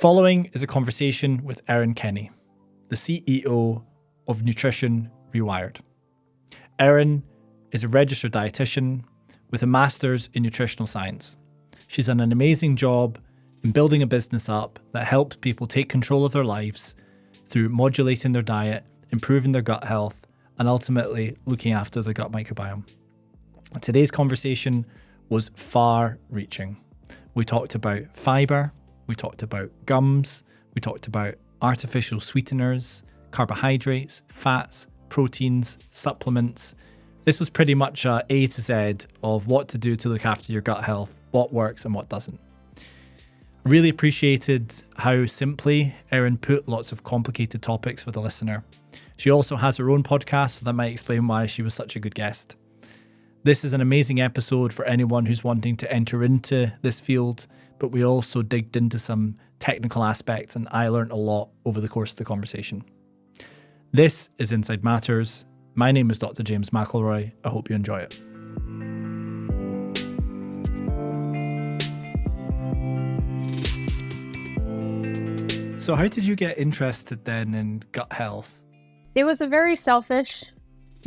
following is a conversation with Erin Kenny, the CEO of Nutrition Rewired. Erin is a registered dietitian with a master's in nutritional science. She's done an amazing job in building a business up that helps people take control of their lives through modulating their diet, improving their gut health, and ultimately looking after the gut microbiome. Today's conversation was far-reaching. We talked about fibre, we talked about gums, we talked about artificial sweeteners, carbohydrates, fats, proteins, supplements. This was pretty much a to Z of what to do to look after your gut health, what works and what doesn't. Really appreciated how simply Erin put lots of complicated topics for the listener. She also has her own podcast, so that might explain why she was such a good guest. This is an amazing episode for anyone who's wanting to enter into this field, but we also digged into some technical aspects and I learned a lot over the course of the conversation. This is Inside Matters. My name is Dr. James McElroy. I hope you enjoy it. So how did you get interested then in gut health? It was a very selfish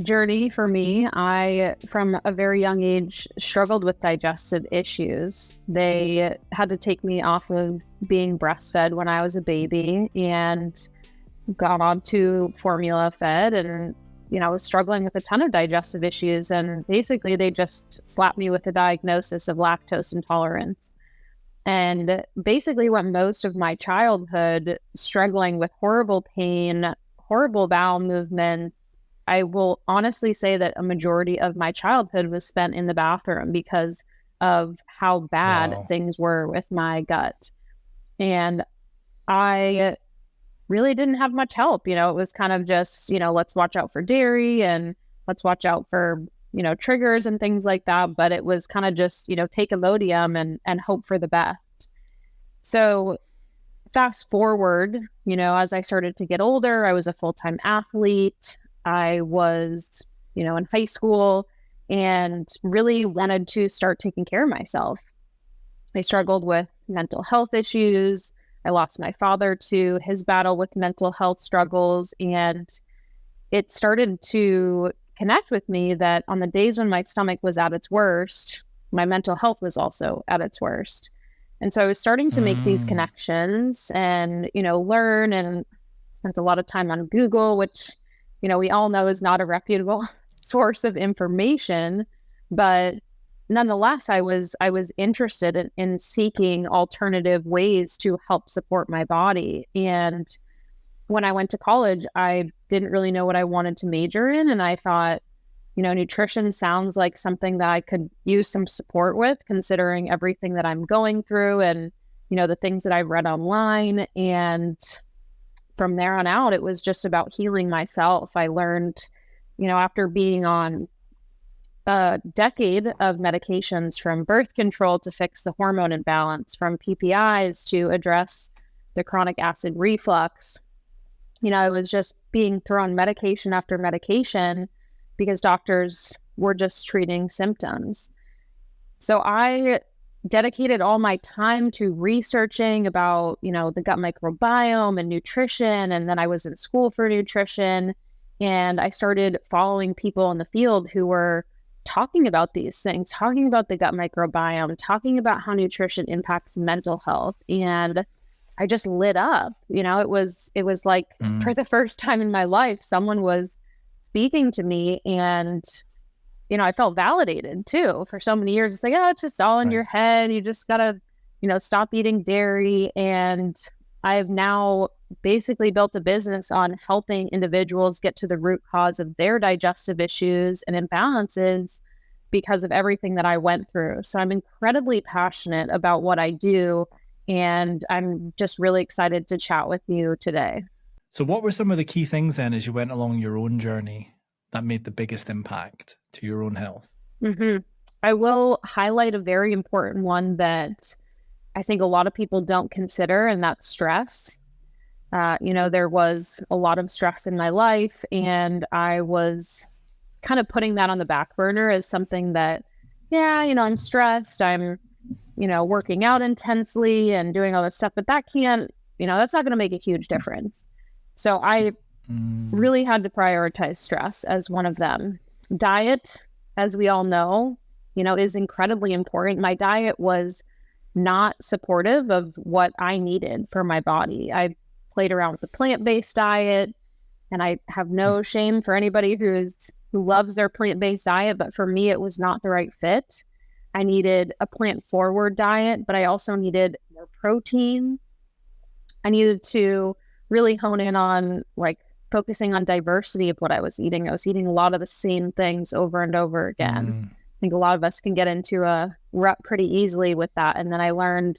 journey for me. I, from a very young age, struggled with digestive issues. They had to take me off of being breastfed when I was a baby and got onto formula fed, and I was struggling with a ton of digestive issues, and basically they just slapped me with the diagnosis of lactose intolerance. And basically went most of my childhood struggling with horrible pain, horrible bowel movements. I will honestly say that a majority of my childhood was spent in the bathroom because of how bad things were with my gut. And I really didn't have much help. It was kind of just, let's watch out for dairy and let's watch out for, triggers and things like that. But it was kind of just, take Imodium and hope for the best. So fast forward, as I started to get older, I was a full-time athlete. I was, in high school and really wanted to start taking care of myself. I struggled with mental health issues. I lost my father to his battle with mental health struggles. And it started to connect with me that on the days when my stomach was at its worst, my mental health was also at its worst. And so I was starting to make these connections and, learn, and spent a lot of time on Google, which we all know is not a reputable source of information, but nonetheless, I was interested in seeking alternative ways to help support my body. And when I went to college, I didn't really know what I wanted to major in. And I thought, nutrition sounds like something that I could use some support with, considering everything that I'm going through and, the things that I've read online. And from there on out, it was just about healing myself. I learned, after being on a decade of medications, from birth control to fix the hormone imbalance, from PPIs to address the chronic acid reflux, I was just being thrown medication after medication because doctors were just treating symptoms. So I dedicated all my time to researching about, the gut microbiome and nutrition. And then I was in school for nutrition, and I started following people in the field who were talking about these things, talking about the gut microbiome, talking about how nutrition impacts mental health. And I just lit up. It was like for the first time in my life, someone was speaking to me, and I felt validated too. For so many years, it's like, it's just all in your head. You just gotta, stop eating dairy. And I've now basically built a business on helping individuals get to the root cause of their digestive issues and imbalances because of everything that I went through. So I'm incredibly passionate about what I do, and I'm just really excited to chat with you today. So what were some of the key things then as you went along your own journey that made the biggest impact to your own health? I will highlight a very important one that I think a lot of people don't consider, and that's stress. There was a lot of stress in my life, and I was kind of putting that on the back burner as something that, I'm stressed, I'm, working out intensely and doing all this stuff, but that can't that's not going to make a huge difference. So I really had to prioritize stress as one of them. Diet, as we all know, is incredibly important. My diet was not supportive of what I needed for my body. I played around with the plant-based diet, and I have no shame for anybody who loves their plant-based diet, but for me, it was not the right fit. I needed a plant-forward diet, but I also needed more protein. I needed to really hone in on focusing on diversity of what I was eating. I was eating a lot of the same things over and over again. I think a lot of us can get into a rut pretty easily with that. And then I learned,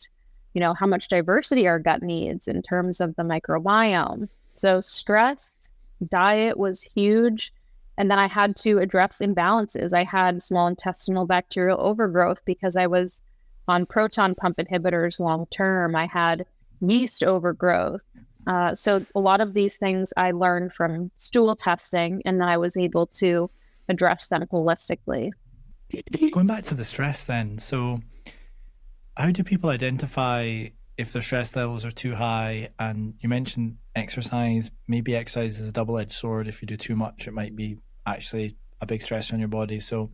how much diversity our gut needs in terms of the microbiome. So stress, diet was huge. And then I had to address imbalances. I had small intestinal bacterial overgrowth because I was on proton pump inhibitors long term. I had yeast overgrowth. So a lot of these things I learned from stool testing, and then I was able to address them holistically. Going back to the stress then, so how do people identify if their stress levels are too high? And you mentioned exercise. Maybe exercise is a double-edged sword. If you do too much, it might be actually a big stress on your body. So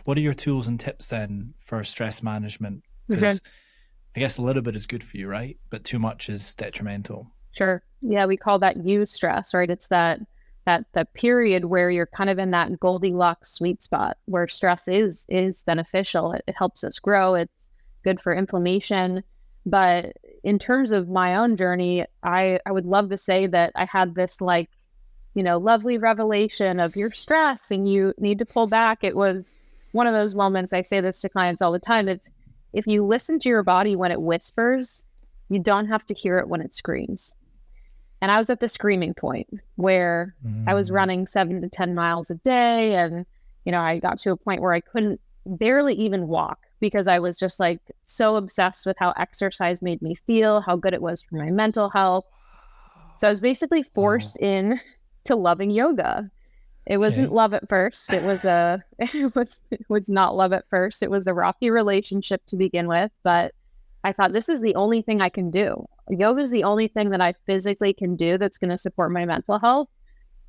what are your tools and tips then for stress management? Because I guess a little bit is good for you, right? But too much is detrimental. Sure. Yeah, we call that eustress, right? It's that period where you're kind of in that Goldilocks sweet spot where stress is beneficial. It helps us grow. It's good for inflammation. But in terms of my own journey, I would love to say that I had this lovely revelation of your stress and you need to pull back. It was one of those moments. I say this to clients all the time. It's if you listen to your body when it whispers, you don't have to hear it when it screams. And I was at the screaming point where I was running 7 to 10 miles a day. And, I got to a point where I couldn't barely even walk because I was just so obsessed with how exercise made me feel, how good it was for my mental health. So I was basically forced in to loving yoga. It wasn't love at first. It was not love at first. It was a rocky relationship to begin with, but I thought this is the only thing I can do. Yoga is the only thing that I physically can do that's going to support my mental health.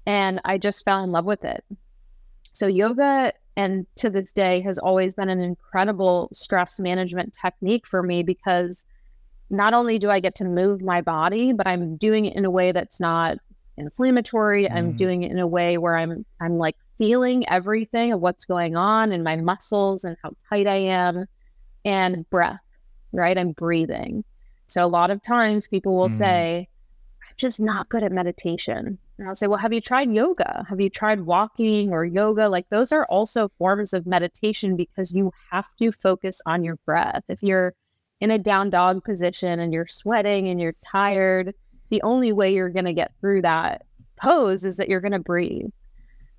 And I just fell in love with it. So yoga, and to this day, has always been an incredible stress management technique for me because not only do I get to move my body, but I'm doing it in a way that's not inflammatory. I'm doing it in a way where I'm feeling everything of what's going on in my muscles and how tight I am, and breath, right? I'm breathing. So a lot of times people will say, I'm just not good at meditation. And I'll say, well, have you tried yoga? Have you tried walking or yoga? Those are also forms of meditation because you have to focus on your breath. If you're in a down dog position and you're sweating and you're tired, the only way you're going to get through that pose is that you're going to breathe.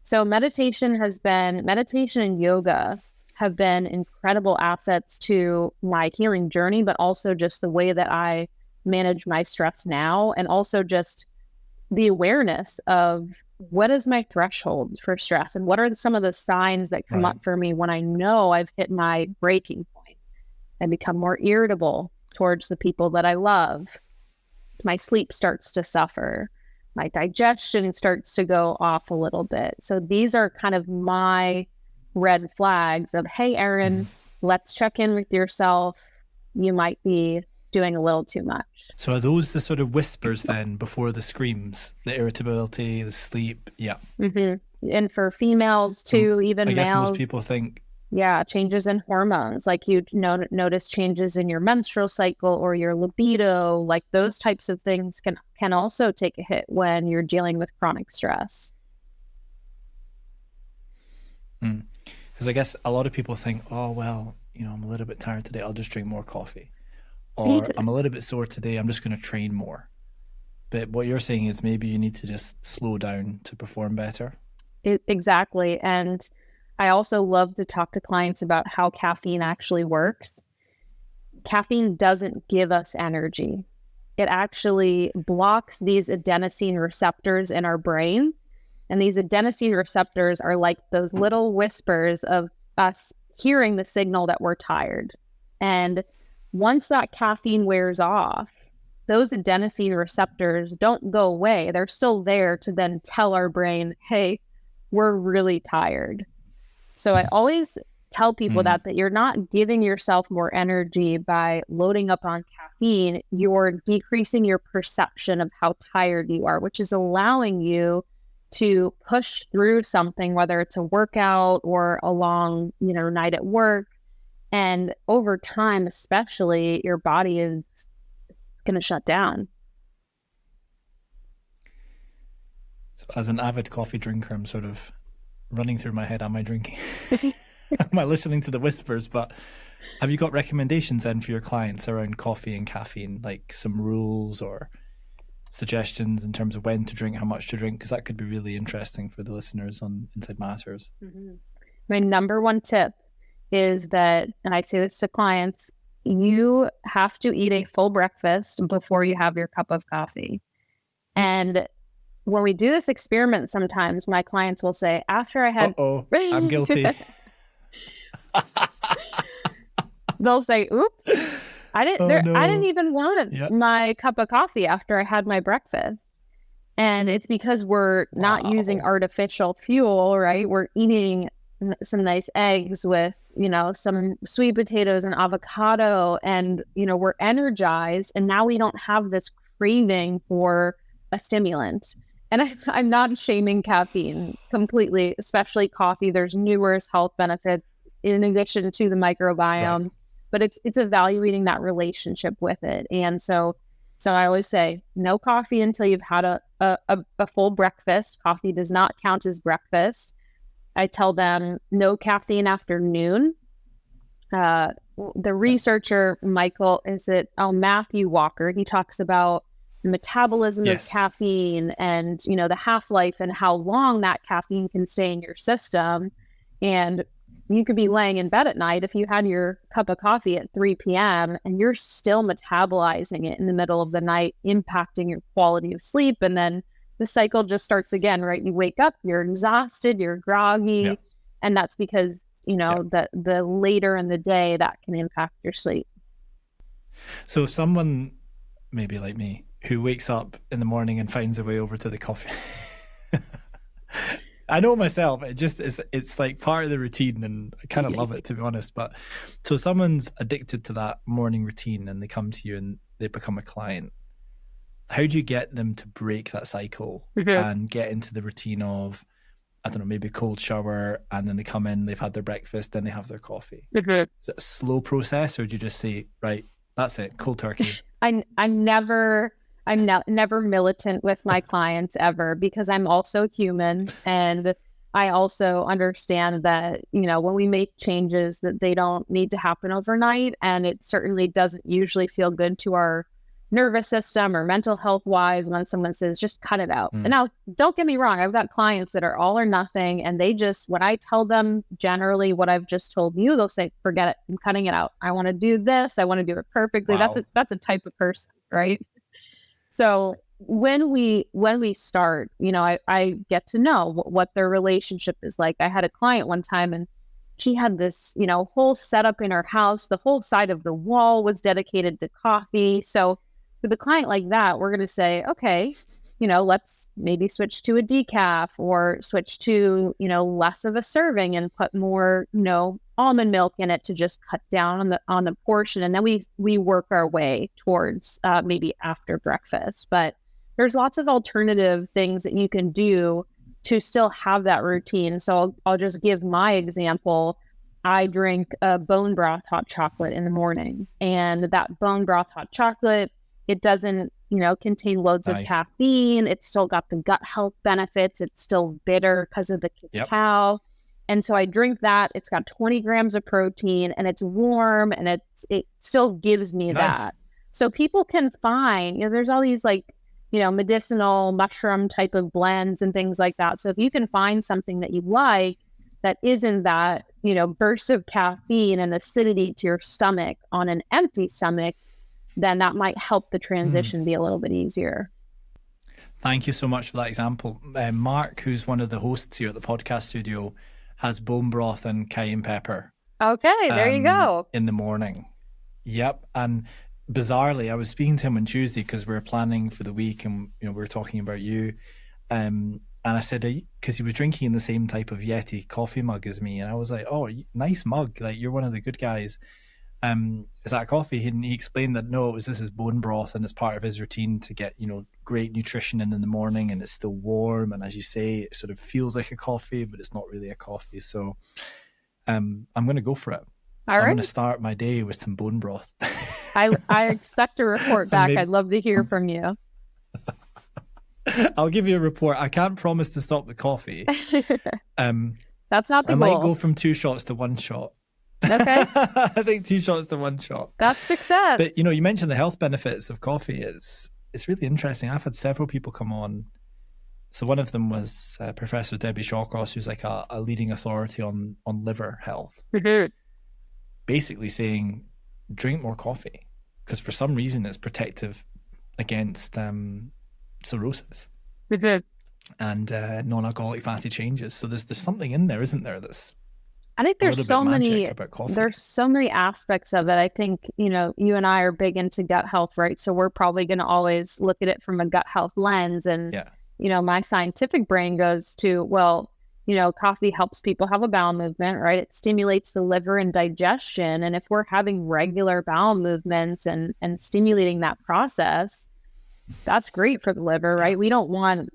So meditation and yoga have been incredible assets to my healing journey, but also just the way that I manage my stress now, and also just the awareness of what is my threshold for stress and what are some of the signs that come up for me when I know I've hit my breaking point. I become more irritable towards the people that I love. My sleep starts to suffer. My digestion starts to go off a little bit. So these are kind of my red flags of, hey, Erin, let's check in with yourself. You might be doing a little too much. So are those the sort of whispers then before the screams, the irritability, the sleep? Yeah. And for females too, even males. I guess most people think. Yeah, changes in hormones, you notice changes in your menstrual cycle or your libido, those types of things can also take a hit when you're dealing with chronic stress. Because I guess a lot of people think, oh, well, I'm a little bit tired today, I'll just drink more coffee. Or I'm a little bit sore today, I'm just going to train more. But what you're saying is maybe you need to just slow down to perform better. Exactly. And I also love to talk to clients about how caffeine actually works. Caffeine doesn't give us energy. It actually blocks these adenosine receptors in our brain. And these adenosine receptors are like those little whispers of us hearing the signal that we're tired. And once that caffeine wears off, those adenosine receptors don't go away. They're still there to then tell our brain, hey, we're really tired. So I always tell people that you're not giving yourself more energy by loading up on caffeine. You're decreasing your perception of how tired you are, which is allowing you to push through something, whether it's a workout or a long, night at work. And over time, especially, your body is going to shut down. So as an avid coffee drinker, I'm sort of running through my head, am I drinking? Am I listening to the whispers? But have you got recommendations then for your clients around coffee and caffeine, like some rules or suggestions in terms of when to drink, how much to drink? Because that could be really interesting for the listeners on Inside Matters. Mm-hmm. My number one tip is that, and I say this to clients, you have to eat a full breakfast before you have your cup of coffee. And when we do this experiment, sometimes my clients will say, after I had... I'm guilty. They'll say, oops, I didn't even want my cup of coffee after I had my breakfast. And it's because we're not using artificial fuel, right? We're eating some nice eggs with, some sweet potatoes and avocado, and, we're energized. And now we don't have this craving for a stimulant. And I'm not shaming caffeine completely, especially coffee. There's numerous health benefits in addition to the microbiome, right. But it's evaluating that relationship with it. And so I always say, no coffee until you've had a full breakfast. Coffee does not count as breakfast. I tell them no caffeine after noon. The researcher, Matthew Walker, he talks about the metabolism of caffeine and, the half-life and how long that caffeine can stay in your system. And you could be laying in bed at night if you had your cup of coffee at 3 p.m. and you're still metabolizing it in the middle of the night, impacting your quality of sleep. And then the cycle just starts again, right? You wake up, you're exhausted, you're groggy. And that's because, the later in the day that can impact your sleep. So if someone, maybe like me, who wakes up in the morning and finds a way over to the coffee, I know myself, it's like part of the routine, and I kind of love it, to be honest. But so someone's addicted to that morning routine and they come to you and they become a client. How do you get them to break that cycle and get into the routine of, I don't know, maybe a cold shower, and then they come in, they've had their breakfast, then they have their coffee? Is it a slow process, or do you just say, right, that's it, cold turkey? I'm never militant with my clients ever, because I'm also human, and I also understand that, when we make changes, that they don't need to happen overnight, and it certainly doesn't usually feel good to our nervous system or mental health wise when someone says, just cut it out. And now, don't get me wrong, I've got clients that are all or nothing, and they just, when I tell them generally what I've just told you, they'll say, forget it, I'm cutting it out. I want to do this. I want to do it perfectly. Wow. That's a type of person, right? So when we start, I get to know what their relationship is like. I had a client one time, and she had this, whole setup in her house. The whole side of the wall was dedicated to coffee. So with a client like that, we're going to say, okay, let's maybe switch to a decaf, or switch to, less of a serving and put more, almond milk in it to just cut down on the portion. And then we work our way towards maybe after breakfast. But there's lots of alternative things that you can do to still have that routine. So I'll just give my example. I drink a bone broth hot chocolate in the morning, and that bone broth hot chocolate, it doesn't, contain loads of caffeine. It's still got the gut health benefits. It's still bitter because of the cacao. And so I drink that. It's got 20 grams of protein, and it's warm, and it still gives me that. So people can find, there's all these medicinal mushroom type of blends and things like that. So if you can find something that you like that isn't that, burst of caffeine and acidity to your stomach on an empty stomach, then that might help the transition be a little bit easier. Thank you so much for that example. Mark, who's one of the hosts here at the podcast studio, has bone broth and cayenne pepper. Okay, there you go. In the morning. Yep. And bizarrely, I was speaking to him on Tuesday because we were planning for the week, and we were talking about you. And I said, because he was drinking in the same type of Yeti coffee mug as me, and I was like, "Oh, nice mug! Like you're one of the good guys." Is that coffee? And he explained that no, this is bone broth, and it's part of his routine to get great nutrition in the morning, and it's still warm, and as you say, it sort of feels like a coffee, but it's not really a coffee. So, I'm going to go for it. I'm going to start my day with some bone broth. I expect a report back. Maybe, I'd love to hear from you. I'll give you a report. I can't promise to stop the coffee. That's not the goal. I might go from 2 shots to 1 shot. Okay. I think 2 shots to 1 shot. That's success. But you mentioned the health benefits of coffee. It's really interesting. I've had several people come on. So one of them was Professor Debbie Shawcross, who's like a leading authority on liver health. Mm-hmm. Basically saying, drink more coffee because for some reason it's protective against cirrhosis and non-alcoholic fatty changes. So there's something in there, isn't there? I think there's so many aspects of it. I think, you and I are big into gut health, right? So we're probably going to always look at it from a gut health lens. And, my scientific brain goes to, well, coffee helps people have a bowel movement, right? It stimulates the liver and digestion. And if we're having regular bowel movements and stimulating that process, that's great for the liver, right? We don't want,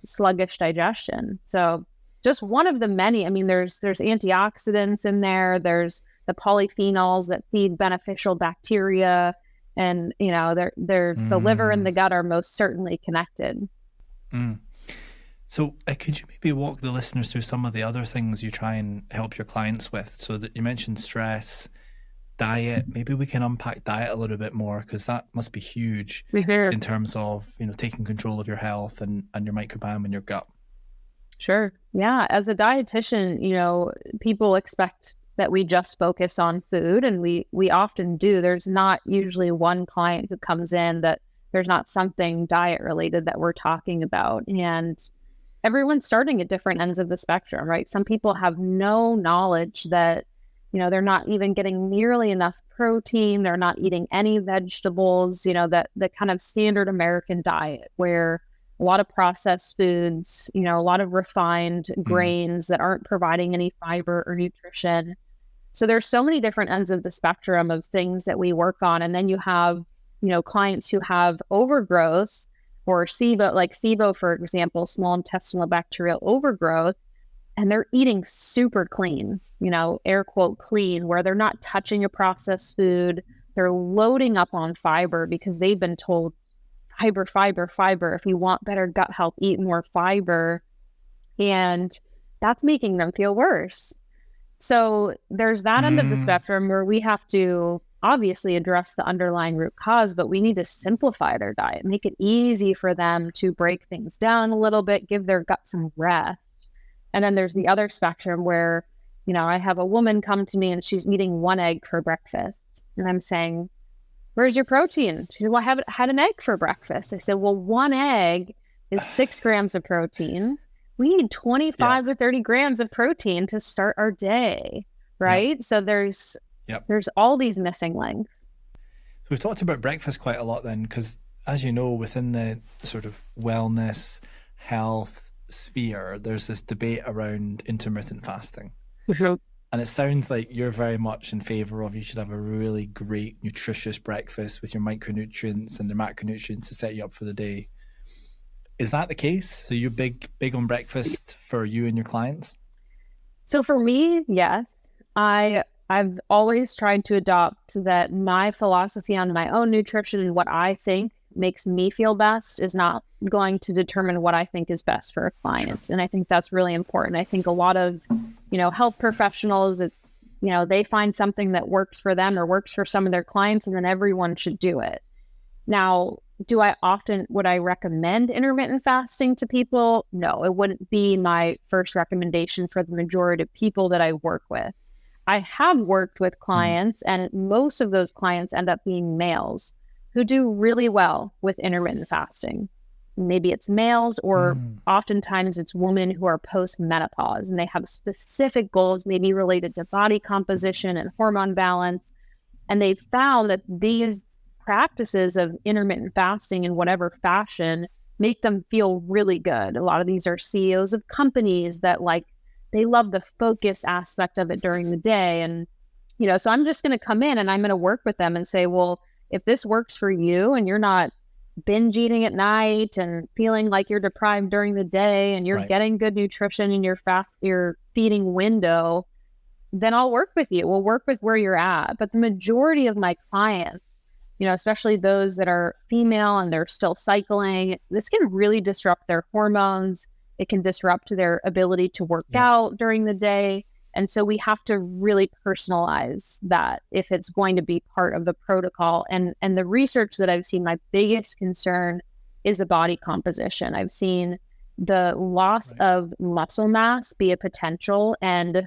sluggish digestion. So just one of the many, there's antioxidants in there. There's the polyphenols that feed beneficial bacteria. And, the liver and the gut are most certainly connected. Mm. So could you maybe walk the listeners through some of the other things you try and help your clients with? So that you mentioned stress, diet. Maybe we can unpack diet a little bit more because that must be huge in terms of, taking control of your health and your microbiome and your gut. Sure. Yeah. As a dietitian, people expect that we just focus on food, and we often do. There's not usually one client who comes in that there's not something diet related that we're talking about. And everyone's starting at different ends of the spectrum, right? Some people have no knowledge that, they're not even getting nearly enough protein. They're not eating any vegetables, that the kind of standard American diet where a lot of processed foods, a lot of refined grains that aren't providing any fiber or nutrition. So there's so many different ends of the spectrum of things that we work on. And then you have, clients who have overgrowth or SIBO, like SIBO, for example, small intestinal bacterial overgrowth, and they're eating super clean, air quote clean, where they're not touching a processed food. They're loading up on fiber because they've been told fiber, fiber, fiber. If you want better gut health, eat more fiber. And that's making them feel worse. So there's that end of the spectrum where we have to obviously address the underlying root cause, but we need to simplify their diet, make it easy for them to break things down a little bit, give their gut some rest. And then there's the other spectrum where, I have a woman come to me and she's eating 1 egg for breakfast. And I'm saying, where's your protein? She said, well, I haven't had an egg for breakfast. I said, well, 1 egg is 6 grams of protein. We need 25 to 30 grams of protein to start our day, right? Yeah. So there's all these missing links. So we've talked about breakfast quite a lot then, because as you know, within the sort of wellness, health sphere, there's this debate around intermittent fasting. Mm-hmm. And it sounds like you're very much in favor of you should have a really great, nutritious breakfast with your micronutrients and the macronutrients to set you up for the day. Is that the case? So you're big on breakfast for you and your clients? So for me, yes. I've always tried to adopt that my philosophy on my own nutrition and what I think makes me feel best is not going to determine what I think is best for a client. Sure. And I think that's really important. I think a lot of, health professionals, it's, they find something that works for them or works for some of their clients, and then everyone should do it. Now, would I recommend intermittent fasting to people? No, it wouldn't be my first recommendation for the majority of people that I work with. I have worked with clients, and most of those clients end up being males who do really well with intermittent fasting. Maybe it's males, or oftentimes it's women who are post-menopause, and they have specific goals, maybe related to body composition and hormone balance. And they've found that these practices of intermittent fasting in whatever fashion make them feel really good. A lot of these are CEOs of companies that they love the focus aspect of it during the day. And, so I'm just going to come in and I'm going to work with them and say, well, if this works for you and you're not binge eating at night and feeling like you're deprived during the day and you're getting good nutrition in your feeding window, then I'll work with you. We'll work with where you're at. But the majority of my clients, especially those that are female and they're still cycling, this can really disrupt their hormones. It can disrupt their ability to work out during the day. And so we have to really personalize that if it's going to be part of the protocol. And the research that I've seen, my biggest concern is the body composition. I've seen the loss of muscle mass be a potential. And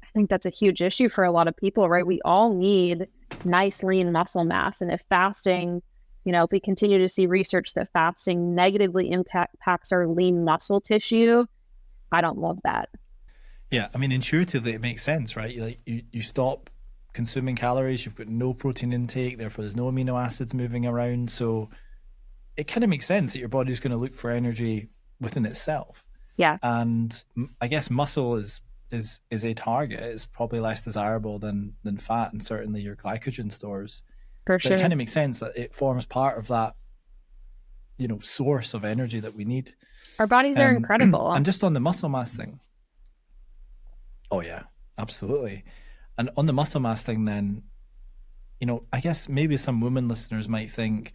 I think that's a huge issue for a lot of people, right? We all need nice, lean muscle mass. And if fasting, if we continue to see research that fasting negatively impacts our lean muscle tissue, I don't love that. Yeah, I mean, intuitively, it makes sense, right? You stop consuming calories, you've got no protein intake, therefore there's no amino acids moving around. So it kind of makes sense that your body's going to look for energy within itself. Yeah. And I guess muscle is a target. It's probably less desirable than fat and certainly your glycogen stores. For sure. But it kind of makes sense that it forms part of that, source of energy that we need. Our bodies are incredible. And just on the muscle mass thing. Oh yeah, absolutely. And on the muscle mass thing then, I guess maybe some women listeners might think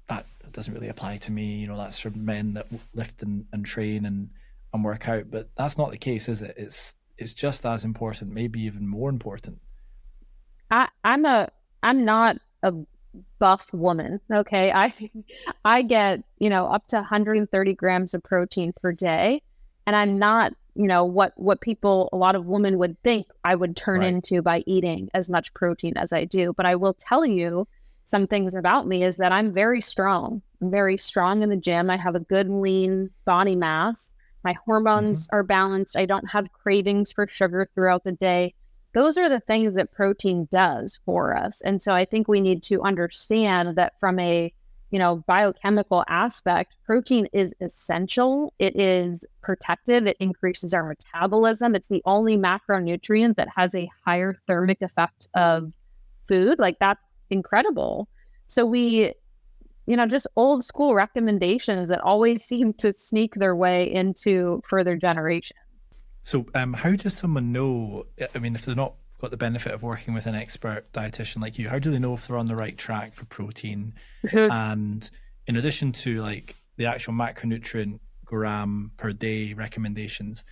that doesn't really apply to me. That's for men that lift and train and work out. But that's not the case, is it? It's just as important, maybe even more important. I'm not a buff woman. Okay. I get, up to 130 grams of protein per day. And I'm not, what a lot of women would think I would turn into by eating as much protein as I do. But I will tell you some things about me is that I'm very strong. I'm very strong in the gym. I have a good lean body mass. My hormones are balanced. I don't have cravings for sugar throughout the day. Those are the things that protein does for us. And so I think we need to understand that from a biochemical aspect, protein is essential. It is protective. It increases our metabolism. It's the only macronutrient that has a higher thermic effect of food. That's incredible. So we, just old school recommendations that always seem to sneak their way into further generations. So how does someone know, if they're not got the benefit of working with an expert dietitian like you, how do they know if they're on the right track for protein? And in addition to the actual macronutrient gram per day recommendations,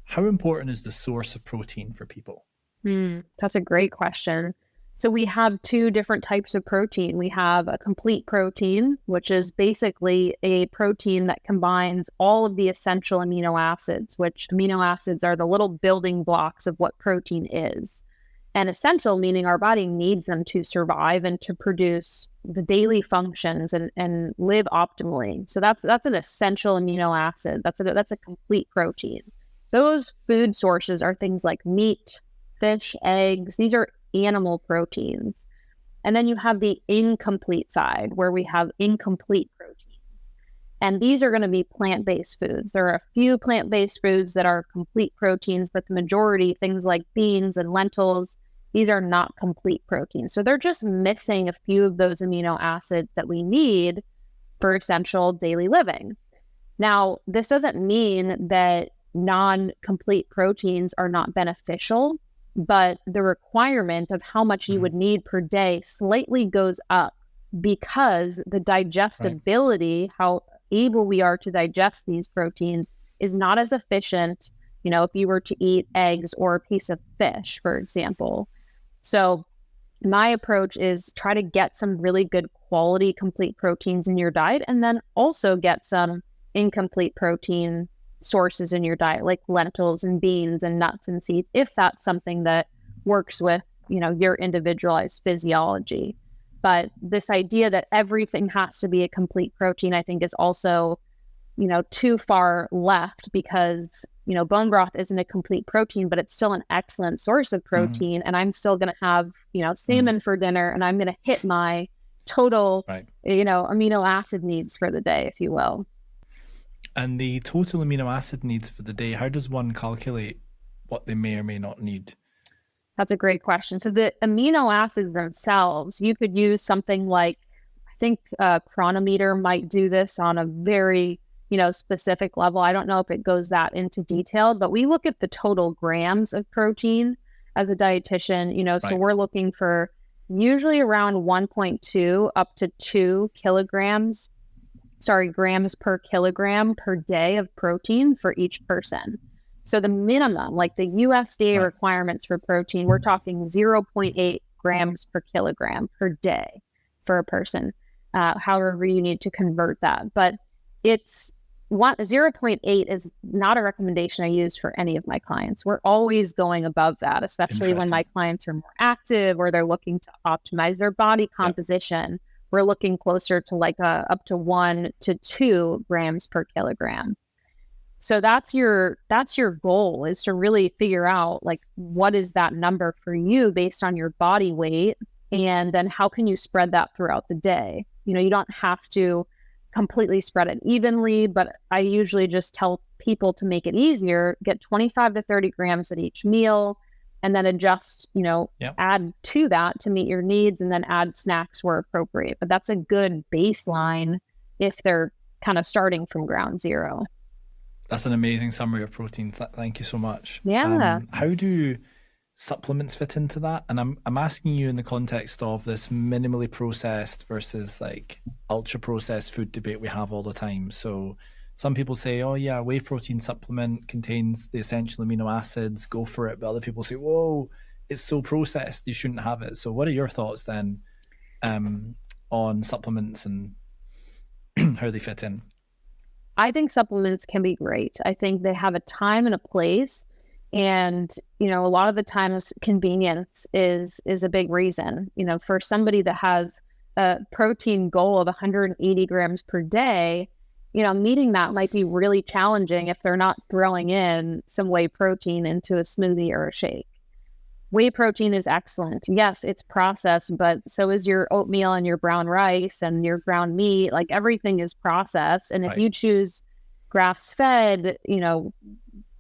how important is the source of protein for people? That's a great question. So we have two different types of protein. We have a complete protein, which is basically a protein that combines all of the essential amino acids, which amino acids are the little building blocks of what protein is. And essential, meaning our body needs them to survive and to produce the daily functions and live optimally. So that's an essential amino acid. That's a complete protein. Those food sources are things like meat, fish, eggs. These are animal proteins. And then you have the incomplete side where we have incomplete proteins. And these are going to be plant-based foods. There are a few plant-based foods that are complete proteins, but the majority, things like beans and lentils, these are not complete proteins. So they're just missing a few of those amino acids that we need for essential daily living. Now, this doesn't mean that non-complete proteins are not beneficial, but the requirement of how much you would need per day slightly goes up because the digestibility, how able we are to digest these proteins, is not as efficient, if you were to eat eggs or a piece of fish, for example. So my approach is try to get some really good quality complete proteins in your diet, and then also get some incomplete protein sources in your diet, like lentils and beans and nuts and seeds, if that's something that works with, your individualized physiology. But this idea that everything has to be a complete protein, I think is also, too far left because, bone broth isn't a complete protein, but it's still an excellent source of protein. And I'm still going to have, salmon for dinner, and I'm going to hit my total, Right. amino acid needs for the day, if you will. And the total amino acid needs for the day, how does one calculate what they may or may not need? That's a great question. So the amino acids themselves, you could use something like, I think Chronometer might do this on a very, specific level. I don't know if it goes that into detail, but we look at the total grams of protein as a dietitian, so we're looking for usually around 1.2 up to 2 grams per kilogram per day of protein for each person. So the minimum, like the USDA requirements for protein, we're talking 0.8 grams per kilogram per day for a person, however you need to convert that. But 0.8 is not a recommendation I use for any of my clients. We're always going above that, especially when my clients are more active or they're looking to optimize their body composition. Yep. We're looking closer to like up to 1 to 2 grams per kilogram. So that's your goal, is to really figure out like what is that number for you based on your body weight, and then how can you spread that throughout the day. You don't have to completely spread it evenly, but I usually just tell people to make it easier, get 25 to 30 grams at each meal, and then adjust, add to that to meet your needs, and then add snacks where appropriate. But that's a good baseline if they're kind of starting from ground zero. That's an amazing summary of protein. Thank you so much. Yeah. How do supplements fit into that? And I'm asking you in the context of this minimally processed versus like ultra processed food debate we have all the time. So some people say, oh yeah, whey protein supplement contains the essential amino acids, go for it. But other people say, whoa, it's so processed, you shouldn't have it. So what are your thoughts then on supplements and how they fit in? I think supplements can be great. I think they have a time and a place. And, a lot of the times convenience is a big reason. For somebody that has a protein goal of 180 grams per day, meeting that might be really challenging if they're not throwing in some whey protein into a smoothie or a shake. Whey protein is excellent. Yes, it's processed, but so is your oatmeal and your brown rice and your ground meat. Like everything is processed. And if you choose grass-fed,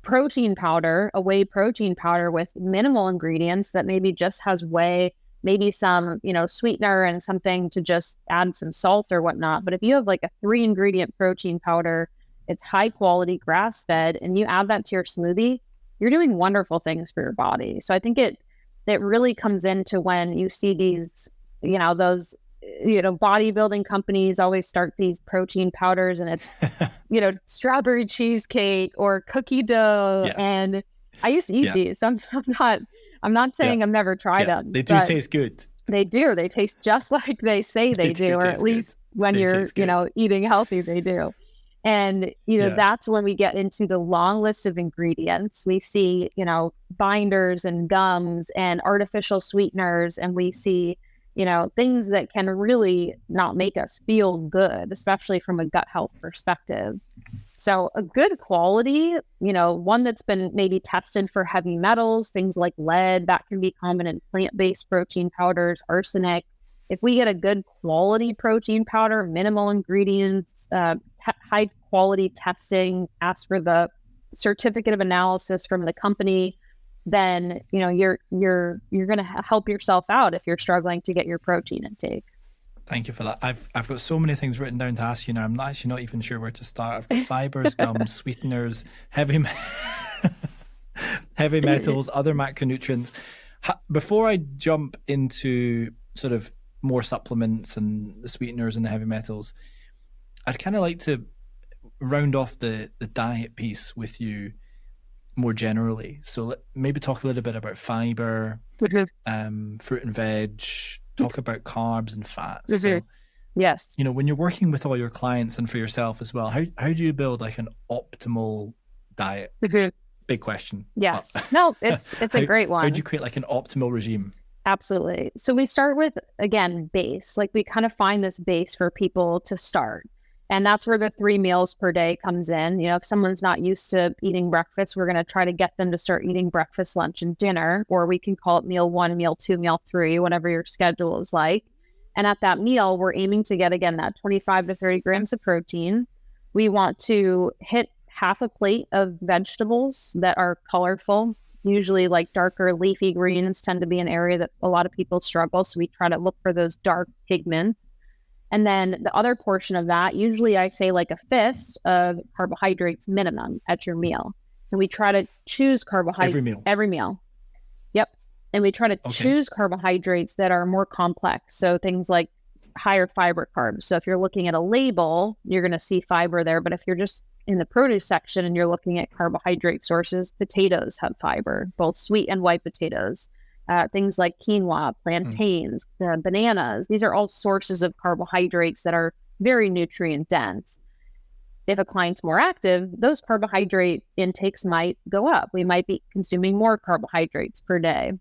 protein powder, a whey protein powder with minimal ingredients that maybe just has whey, maybe some, sweetener and something to just add some salt or whatnot. But if you have like a 3-ingredient protein powder, it's high quality grass-fed, and you add that to your smoothie, you're doing wonderful things for your body. So I think it really comes into when you see these, those, bodybuilding companies always start these protein powders, and it's, strawberry cheesecake or cookie dough. Yeah. And I used to eat these. So I'm not saying I've never tried them. They do taste good. They do. They taste just like they say they do, or at least when you're, eating healthy, they do. And, that's when we get into the long list of ingredients. We see, binders and gums and artificial sweeteners, and we see, things that can really not make us feel good, especially from a gut health perspective. So a good quality, one that's been maybe tested for heavy metals, things like lead, that can be common in plant-based protein powders, arsenic. If we get a good quality protein powder, minimal ingredients, high quality testing, ask for the certificate of analysis from the company, then you're going to help yourself out if you're struggling to get your protein intake. Thank you for that. I've got so many things written down to ask you now. I'm actually not even sure where to start. I've got fibers, gums, sweeteners, heavy metals, other macronutrients. Before I jump into sort of more supplements and the sweeteners and the heavy metals, I'd kind of like to round off the diet piece with you more generally. So maybe talk a little bit about fiber, fruit and veg, talk about carbs and fats. So, yes. When you're working with all your clients and for yourself as well, how do you build like an optimal diet? Big question. Yes. No, it's a great one. How do you create like an optimal regime? Absolutely. So we start with, again, base. Like we kind of find this base for people to start. And that's where the 3 meals per day comes in. If someone's not used to eating breakfast, we're going to try to get them to start eating breakfast, lunch, and dinner, or we can call it meal 1, meal 2, meal 3, whatever your schedule is like. And at that meal, we're aiming to get, again, that 25 to 30 grams of protein. We want to hit half a plate of vegetables that are colorful. Usually like darker leafy greens tend to be an area that a lot of people struggle. So we try to look for those dark pigments. And then the other portion of that, usually I say like a fist of carbohydrates minimum at your meal. And we try to choose carbohydrates every meal. Yep. And we try to choose carbohydrates that are more complex. So things like higher fiber carbs. So if you're looking at a label, you're going to see fiber there. But if you're just in the produce section and you're looking at carbohydrate sources, potatoes have fiber, both sweet and white potatoes. Things like quinoa, plantains, bananas. These are all sources of carbohydrates that are very nutrient dense. If a client's more active, those carbohydrate intakes might go up. We might be consuming more carbohydrates per day.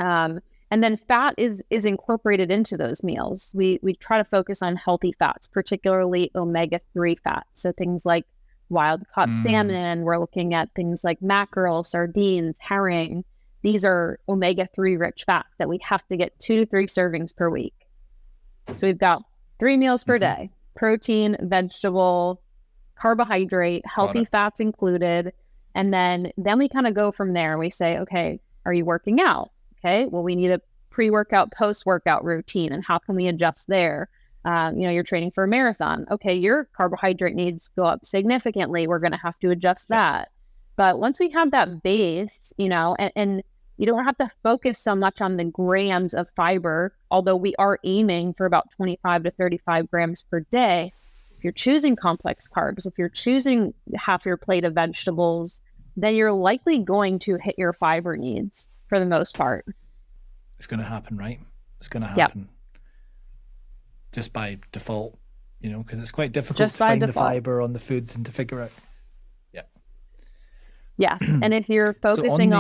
And then fat is incorporated into those meals. We try to focus on healthy fats, particularly omega-3 fats. So things like wild-caught salmon. We're looking at things like mackerel, sardines, herring. These are omega-3 rich fats that we have to get 2 to 3 servings per week. So we've got 3 meals per day: protein, vegetable, carbohydrate, healthy fats included. And then we kind of go from there. We say, okay, are you working out? Okay, well, we need a pre-workout, post-workout routine. And how can we adjust there? You're training for a marathon. Okay, your carbohydrate needs go up significantly. We're going to have to adjust that. But once we have that base, and you don't have to focus so much on the grams of fiber, although we are aiming for about 25 to 35 grams per day. If you're choosing complex carbs, if you're choosing half your plate of vegetables, then you're likely going to hit your fiber needs for the most part. It's going to happen, right? It's going to happen. Just by default, because it's quite difficult to find the fiber on the foods and to figure out. Yeah. Yes. And if you're focusing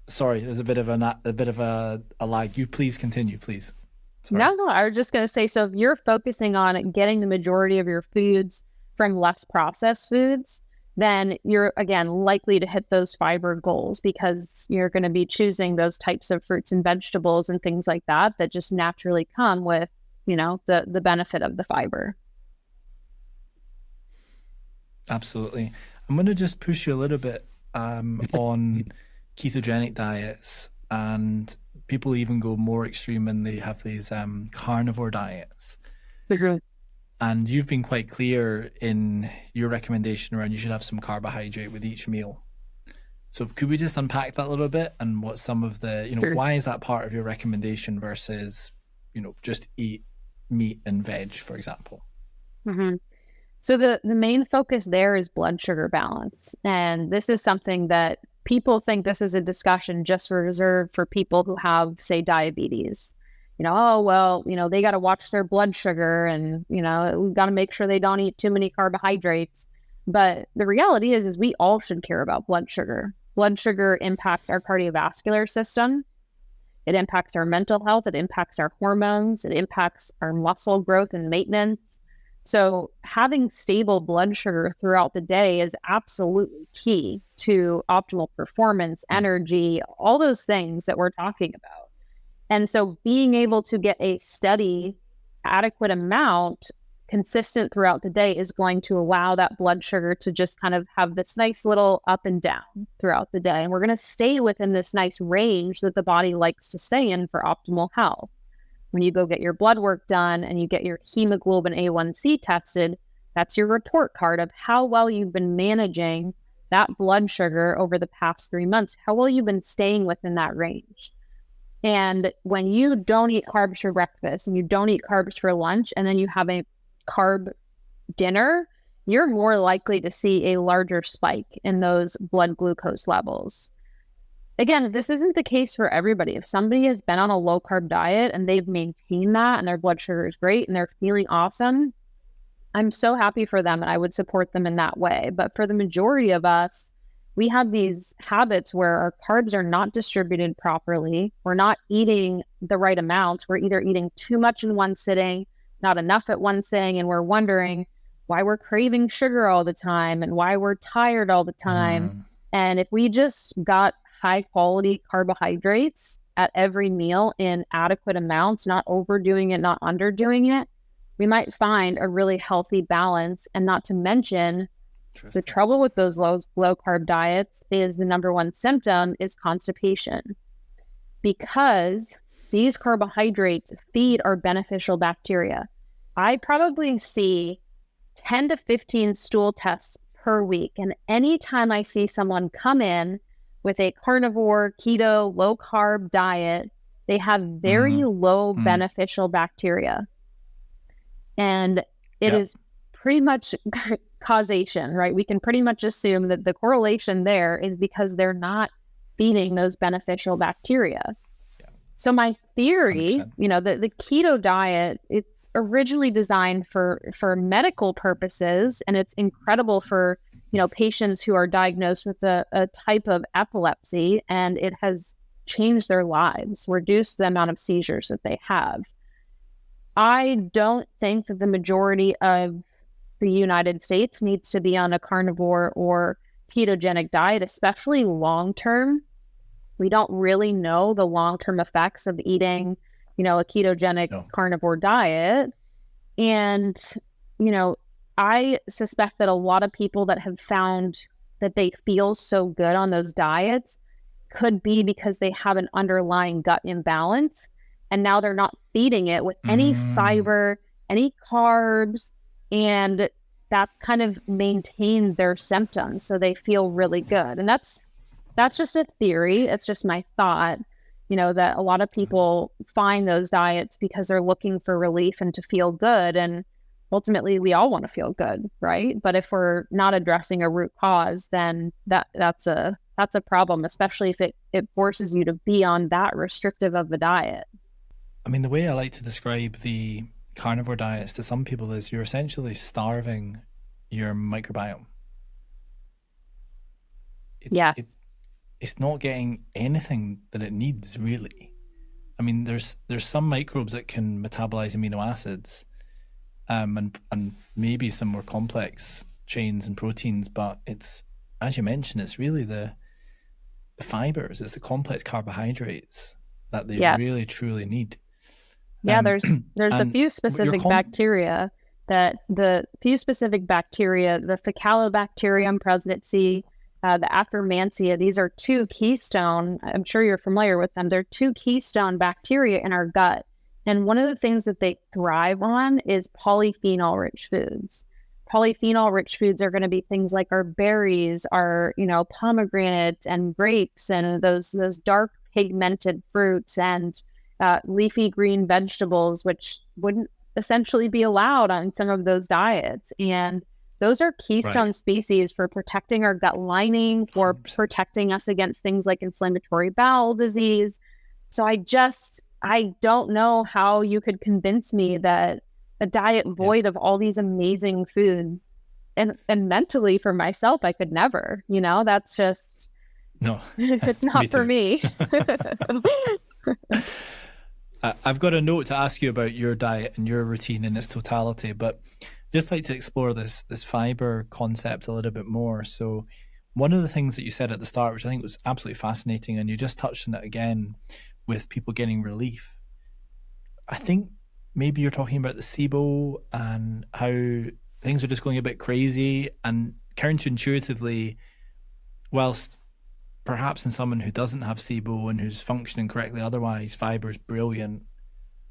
Sorry, there's a bit of a lag. You please continue, please. Sorry. No, I was just going to say, so if you're focusing on getting the majority of your foods from less processed foods, then you're, again, likely to hit those fiber goals because you're going to be choosing those types of fruits and vegetables and things like that just naturally come with, the benefit of the fiber. Absolutely. I'm going to just push you a little bit on ketogenic diets, and people even go more extreme and they have these carnivore diets. And you've been quite clear in your recommendation around you should have some carbohydrate with each meal. So could we just unpack that a little bit and what some of the, why is that part of your recommendation versus, just eat meat and veg, for example? Mm-hmm. So the main focus there is blood sugar balance. And this is something that people think this is a discussion just reserved for people who have, say, diabetes. They got to watch their blood sugar and, we've got to make sure they don't eat too many carbohydrates. But the reality is we all should care about blood sugar. Blood sugar impacts our cardiovascular system. It impacts our mental health. It impacts our hormones. It impacts our muscle growth and maintenance. So having stable blood sugar throughout the day is absolutely key to optimal performance, energy, all those things that we're talking about. And so being able to get a steady, adequate amount consistent throughout the day is going to allow that blood sugar to just kind of have this nice little up and down throughout the day. And we're going to stay within this nice range that the body likes to stay in for optimal health. When you go get your blood work done and you get your hemoglobin A1C tested, that's your report card of how well you've been managing that blood sugar over the past 3 months, how well you've been staying within that range. And when you don't eat carbs for breakfast and you don't eat carbs for lunch, and then you have a carb dinner, you're more likely to see a larger spike in those blood glucose levels. Again, this isn't the case for everybody. If somebody has been on a low carb diet and they've maintained that and their blood sugar is great and they're feeling awesome, I'm so happy for them and I would support them in that way. But for the majority of us, we have these habits where our carbs are not distributed properly. We're not eating the right amounts. We're either eating too much in one sitting, not enough at one sitting, and we're wondering why we're craving sugar all the time and why we're tired all the time. And if we just got high quality carbohydrates at every meal in adequate amounts, not overdoing it, not underdoing it, we might find a really healthy balance. And not to mention, the trouble with those low carb diets is the number one symptom is constipation, because these carbohydrates feed our beneficial bacteria. I probably see 10 to 15 stool tests per week. And anytime I see someone come in with a carnivore, keto, low carb diet, they have very low beneficial bacteria. And it is pretty much causation, right? We can pretty much assume that the correlation there is because they're not feeding those beneficial bacteria. So my theory, 100%. The keto diet, it's originally designed for medical purposes, and it's incredible for, patients who are diagnosed with a type of epilepsy, and it has changed their lives, reduced the amount of seizures that they have. I don't think that the majority of the United States needs to be on a carnivore or ketogenic diet, especially long-term. We don't really know the long-term effects of eating, a ketogenic carnivore diet. And, I suspect that a lot of people that have found that they feel so good on those diets could be because they have an underlying gut imbalance. And now they're not feeding it with any fiber, any carbs, and that's kind of maintained their symptoms. So they feel really good. And that's just a theory. It's just my thought, that a lot of people find those diets because they're looking for relief and to feel good. And ultimately, we all want to feel good, right? But if we're not addressing a root cause, then that's a problem, especially if it forces you to be on that restrictive of a diet. I mean, the way I like to describe the carnivore diets to some people is you're essentially starving your microbiome. It's not getting anything that it needs, really. I mean, there's some microbes that can metabolize amino acids, and maybe some more complex chains and proteins, but it's, as you mentioned, it's really the fibers, it's the complex carbohydrates that they really truly need. Yeah, there's a few specific bacteria the Faecalibacterium prausnitzii, the Akkermansia, these are two keystone, I'm sure you're familiar with them, they're two keystone bacteria in our gut. And one of the things that they thrive on is polyphenol-rich foods. Polyphenol-rich foods are going to be things like our berries, our, pomegranates and grapes, and those dark pigmented fruits, and leafy green vegetables, which wouldn't essentially be allowed on some of those diets. And those are keystone species for protecting our gut lining or 100%. Protecting us against things like inflammatory bowel disease. So I don't know how you could convince me that a diet void of all these amazing foods, and mentally for myself, I could never, that's just, no, it's not for me. I've got a note to ask you about your diet and your routine in its totality, but just like to explore this fiber concept a little bit more. So one of the things that you said at the start, which I think was absolutely fascinating, and you just touched on it again with people getting relief. I think maybe you're talking about the SIBO and how things are just going a bit crazy, and counterintuitively, whilst perhaps in someone who doesn't have SIBO and who's functioning correctly otherwise, fiber is brilliant.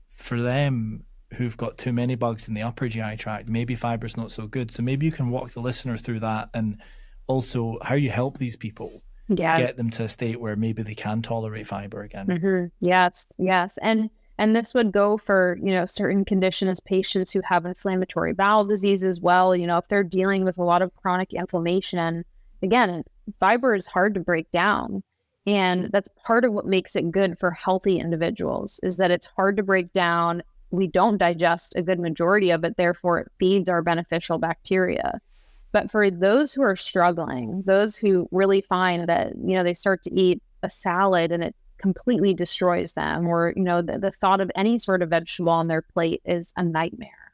For them who've got too many bugs in the upper GI tract, maybe fiber's not so good. So maybe you can walk the listener through that, and also how you help these people get them to a state where maybe they can tolerate fiber again. Mm-hmm. Yes. And this would go for, certain conditions, patients who have inflammatory bowel disease as well. If they're dealing with a lot of chronic inflammation, again, fiber is hard to break down. And that's part of what makes it good for healthy individuals, is that it's hard to break down. We don't digest a good majority of it, therefore it feeds our beneficial bacteria. But for those who are struggling, those who really find that, they start to eat a salad and it completely destroys them, or, the thought of any sort of vegetable on their plate is a nightmare,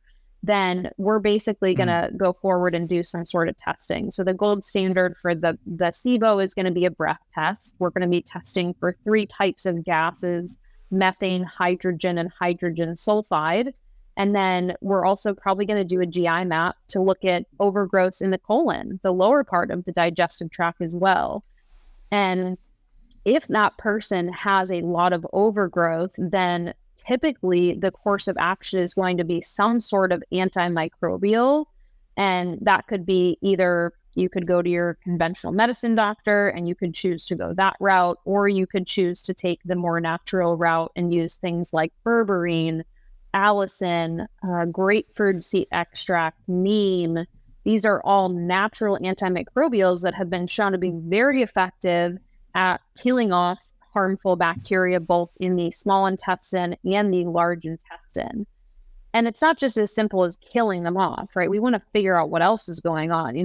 then we're basically going to go forward and do some sort of testing. So the gold standard for the SIBO is going to be a breath test. We're going to be testing for 3 types of gases: methane, hydrogen, and hydrogen sulfide. And then we're also probably going to do a GI map to look at overgrowth in the colon, the lower part of the digestive tract as well. And if that person has a lot of overgrowth, then typically the course of action is going to be some sort of antimicrobial. And that could be either you could go to your conventional medicine doctor and you could choose to go that route, or you could choose to take the more natural route and use things like berberine, allicin, grapefruit seed extract, neem. These are all natural antimicrobials that have been shown to be very effective at killing off harmful bacteria, both in the small intestine and the large intestine. And it's not just as simple as killing them off, right? We want to figure out what else is going on.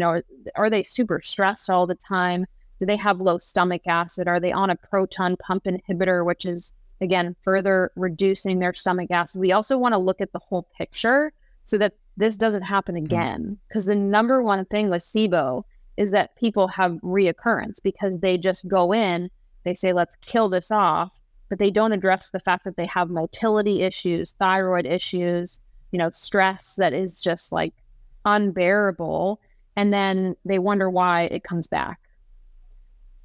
Are they super stressed all the time? Do they have low stomach acid? Are they on a proton pump inhibitor, which is, again, further reducing their stomach acid? We also want to look at the whole picture so that this doesn't happen again. Because the number one thing with SIBO is that people have reoccurrence because they just go in, they say, let's kill this off, but they don't address the fact that they have motility issues, thyroid issues, stress that is just like unbearable. And then they wonder why it comes back.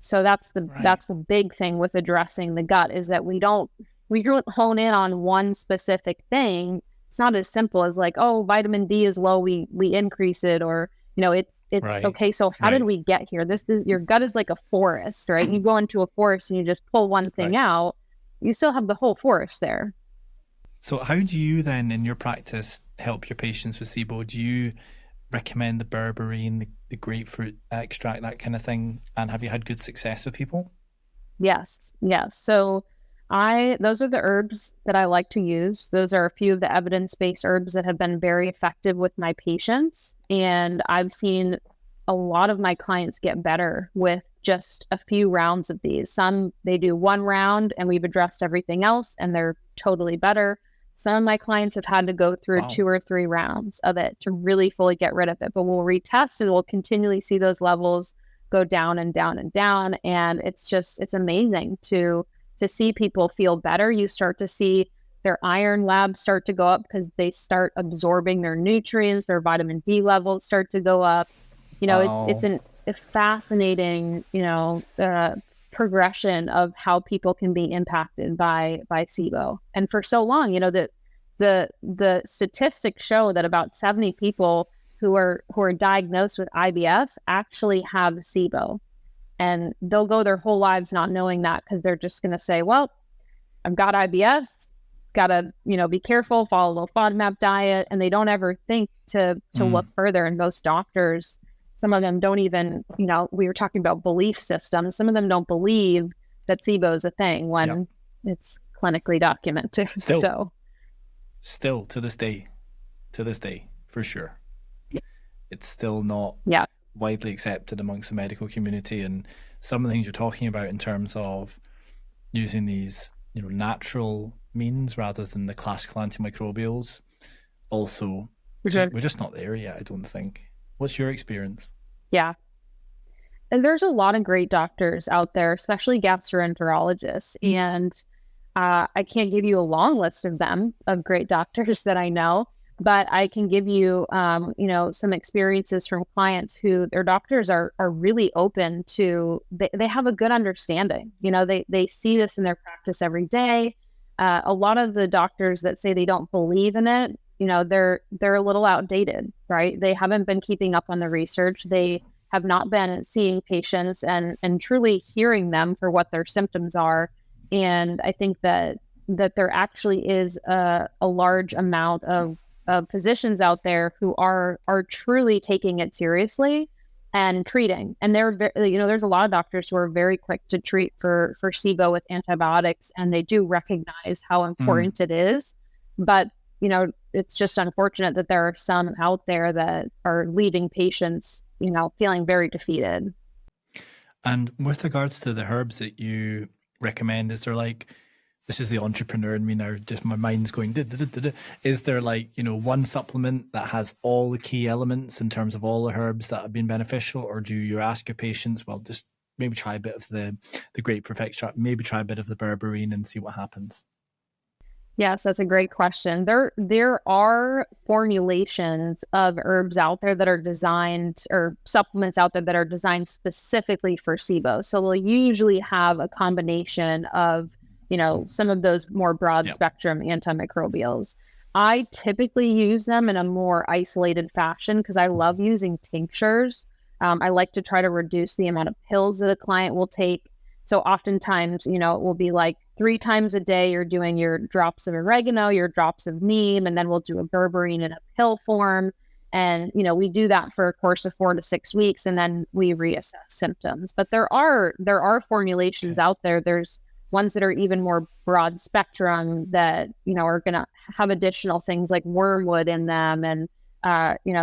So that's the big thing with addressing the gut, is that we don't hone in on one specific thing. It's not as simple as like, oh, vitamin D is low, we increase it, or it's right. Okay, so how did we get here? This your gut is like a forest, right? You go into a forest and you just pull one thing out, you still have the whole forest there. So how do you then, in your practice, help your patients with SIBO? Do you recommend the berberine, the grapefruit extract, that kind of thing? And have you had good success with people? Yes. So those are the herbs that I like to use. Those are a few of the evidence-based herbs that have been very effective with my patients. And I've seen a lot of my clients get better with just a few rounds of these. Some, they do 1 round and we've addressed everything else and they're totally better. Some of my clients have had to go through 2 or 3 rounds of it to really fully get rid of it. But we'll retest and we'll continually see those levels go down and down and down. And it's amazing to see people feel better. You start to see their iron labs start to go up because they start absorbing their nutrients, their vitamin D levels start to go up. It's a fascinating, progression of how people can be impacted by SIBO. And for so long, the statistics show that about 70 people who are diagnosed with IBS actually have SIBO. And they'll go their whole lives not knowing that because they're just going to say, well, I've got IBS, got to, be careful, follow a low FODMAP diet. And they don't ever think to look further. And most doctors, some of them don't even, we were talking about belief systems. Some of them don't believe that SIBO is a thing when it's clinically documented. Still to this day, for sure. It's still not widely accepted amongst the medical community, and some of the things you're talking about in terms of using these natural means rather than the classical antimicrobials, also we're just not there yet, I don't think. What's your experience? And there's a lot of great doctors out there, especially gastroenterologists, and I can't give you a long list of them, of great doctors that I know. But I can give you, some experiences from clients who their doctors are really open to, they have a good understanding. They see this in their practice every day. A lot of the doctors that say they don't believe in it, they're a little outdated, right? They haven't been keeping up on the research. They have not been seeing patients and truly hearing them for what their symptoms are. And I think that there actually is a large amount of physicians out there who are truly taking it seriously and treating. And there's a lot of doctors who are very quick to treat for SIBO with antibiotics, and they do recognize how important it is. But, it's just unfortunate that there are some out there that are leaving patients, feeling very defeated. And with regards to the herbs that you recommend, is there like this is the entrepreneur in me now, just my mind's going, is there like, one supplement that has all the key elements in terms of all the herbs that have been beneficial? Or do you ask your patients, well, just maybe try a bit of the grapefruit extract, maybe try a bit of the berberine and see what happens? Yes, that's a great question. There are formulations of herbs out there that are designed, or supplements out there that are designed specifically for SIBO. So they'll usually have a combination of, some of those more broad spectrum antimicrobials. I typically use them in a more isolated fashion because I love using tinctures. I like to try to reduce the amount of pills that a client will take. So oftentimes, it will be like 3 times a day, you're doing your drops of oregano, your drops of neem, and then we'll do a berberine in a pill form. And, we do that for a course of 4 to 6 weeks, and then we reassess symptoms. But there are formulations out there. There's ones that are even more broad spectrum that, are going to have additional things like wormwood in them and,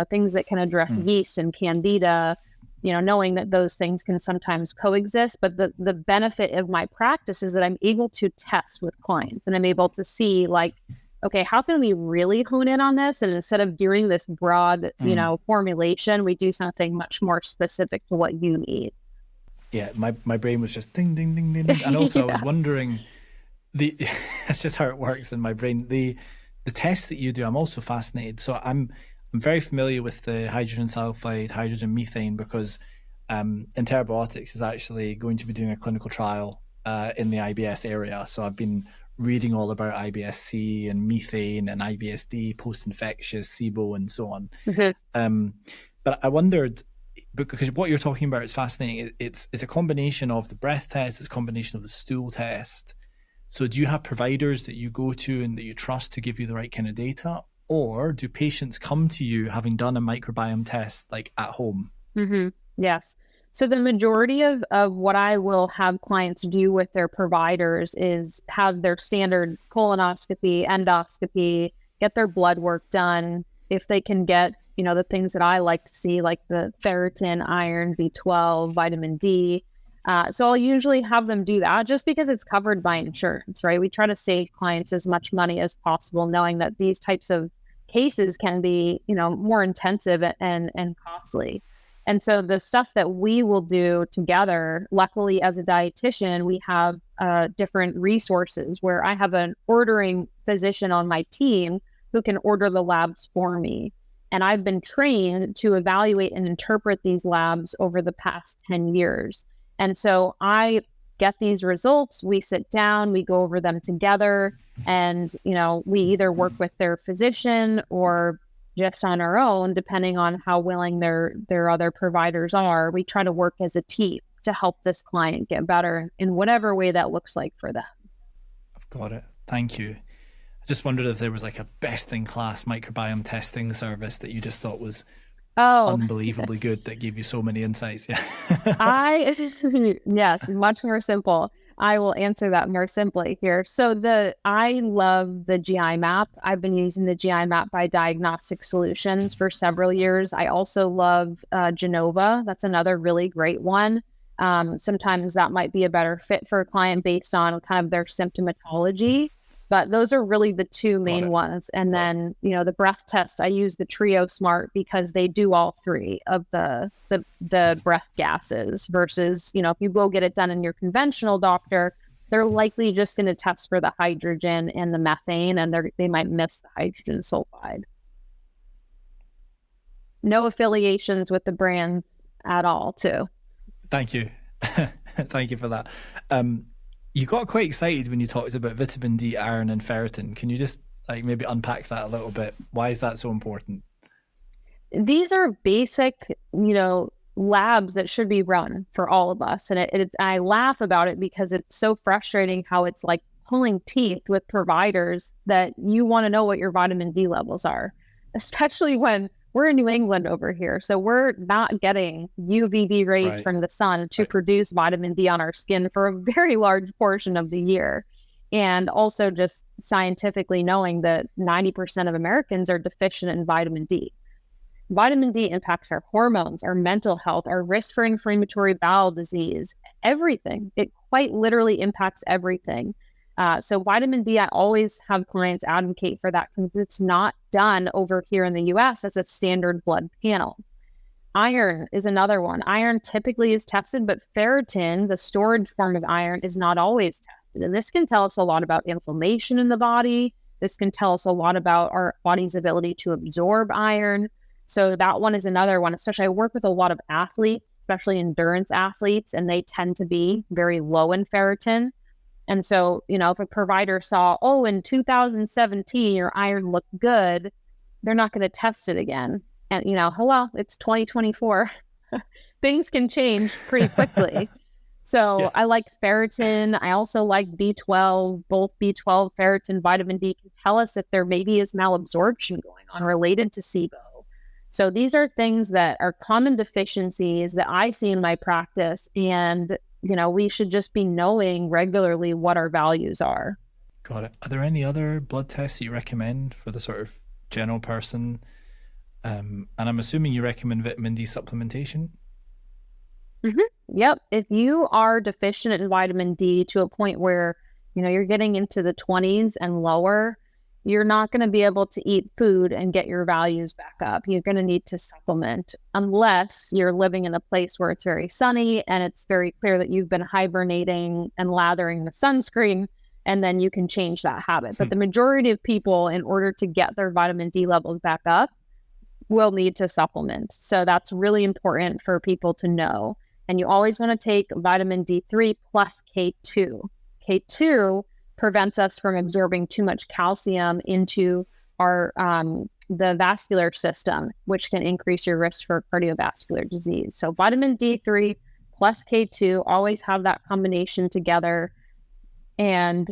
things that can address yeast and candida. Knowing that those things can sometimes coexist. But the benefit of my practice is that I'm able to test with clients and I'm able to see like, okay, how can we really hone in on this? And instead of doing this broad, formulation, we do something much more specific to what you need. Yeah, my brain was just ding, ding, ding, ding. And also I was wondering, that's just how it works in my brain. The tests that you do, I'm also fascinated. So I'm very familiar with the hydrogen sulfide, hydrogen methane, because Enterobiotics is actually going to be doing a clinical trial in the IBS area. So I've been reading all about IBS-C and methane and IBS-D, post-infectious, SIBO, and so on. But I wondered, because what you're talking about is fascinating. It's a combination of the breath test, it's a combination of the stool test. So do you have providers that you go to and that you trust to give you the right kind of data? Or do patients come to you having done a microbiome test like at home? Yes. So the majority of what I will have clients do with their providers is have their standard colonoscopy, endoscopy, get their blood work done. If they can get, the things that I like to see, like the ferritin, iron, B12, vitamin D. So I'll usually have them do that just because it's covered by insurance, right? We try to save clients as much money as possible, knowing that these types of cases can be, more intensive and costly. And so the stuff that we will do together, luckily as a dietitian, we have different resources where I have an ordering physician on my team who can order the labs for me. And I've been trained to evaluate and interpret these labs over the past 10 years. And so I get these results, we sit down, we go over them together, and, we either work with their physician or just on our own, depending on how willing their other providers are. We try to work as a team to help this client get better in whatever way that looks like for them. I've got it. Thank you. I just wondered if there was like a best-in-class microbiome testing service that you just thought was unbelievably good that gave you so many insights. Yeah. Yes, much more simple. I will answer that more simply here. So I love the GI map. I've been using the GI map by Diagnostic Solutions for several years. I also love Genova. That's another really great one. Sometimes that might be a better fit for a client based on kind of their symptomatology. But those are really the two main ones. And then, the breath test, I use the Trio Smart because they do all three of the breath gases versus, if you go get it done in your conventional doctor, they're likely just going to test for the hydrogen and the methane, and they might miss the hydrogen sulfide. No affiliations with the brands at all, too. Thank you. Thank you for that. You got quite excited when you talked about vitamin D, iron, and ferritin. Can you just maybe unpack that a little bit? Why is that so important? These are basic, labs that should be run for all of us. And I laugh about it because it's so frustrating how it's like pulling teeth with providers that you want to know what your vitamin D levels are, especially when we're in New England over here. So we're not getting UVB rays from the sun to produce vitamin D on our skin for a very large portion of the year. And also just scientifically knowing that 90% of Americans are deficient in vitamin D. Vitamin D impacts our hormones, our mental health, our risk for inflammatory bowel disease, everything. It quite literally impacts everything. So vitamin D, I always have clients advocate for that because it's not done over here in the US as a standard blood panel. Iron is another one. Iron typically is tested, but ferritin, the storage form of iron, is not always tested. And this can tell us a lot about inflammation in the body. This can tell us a lot about our body's ability to absorb iron. So that one is another one, especially I work with a lot of athletes, especially endurance athletes, and they tend to be very low in ferritin. And so, if a provider saw, in 2017, your iron looked good, they're not going to test it again. And, it's 2024. Things can change pretty quickly. So yeah. I like ferritin. I also like B12. Both B12, ferritin, vitamin D can tell us if there maybe is malabsorption going on related to SIBO. So these are things that are common deficiencies that I see in my practice. And, we should just be knowing regularly what our values are. Got it. Are there any other blood tests that you recommend for the sort of general person? And I'm assuming you recommend vitamin D supplementation? Mm-hmm. Yep. If you are deficient in vitamin D to a point where, you're getting into the 20s and lower, you're not going to be able to eat food and get your values back up. You're going to need to supplement unless you're living in a place where it's very sunny and it's very clear that you've been hibernating and lathering with sunscreen, and then you can change that habit. But the majority of people, in order to get their vitamin D levels back up, will need to supplement. So that's really important for people to know. And you always want to take vitamin D3 plus K2. K2 prevents us from absorbing too much calcium into our the vascular system, which can increase your risk for cardiovascular disease. So vitamin D3 plus K2, always have that combination together, and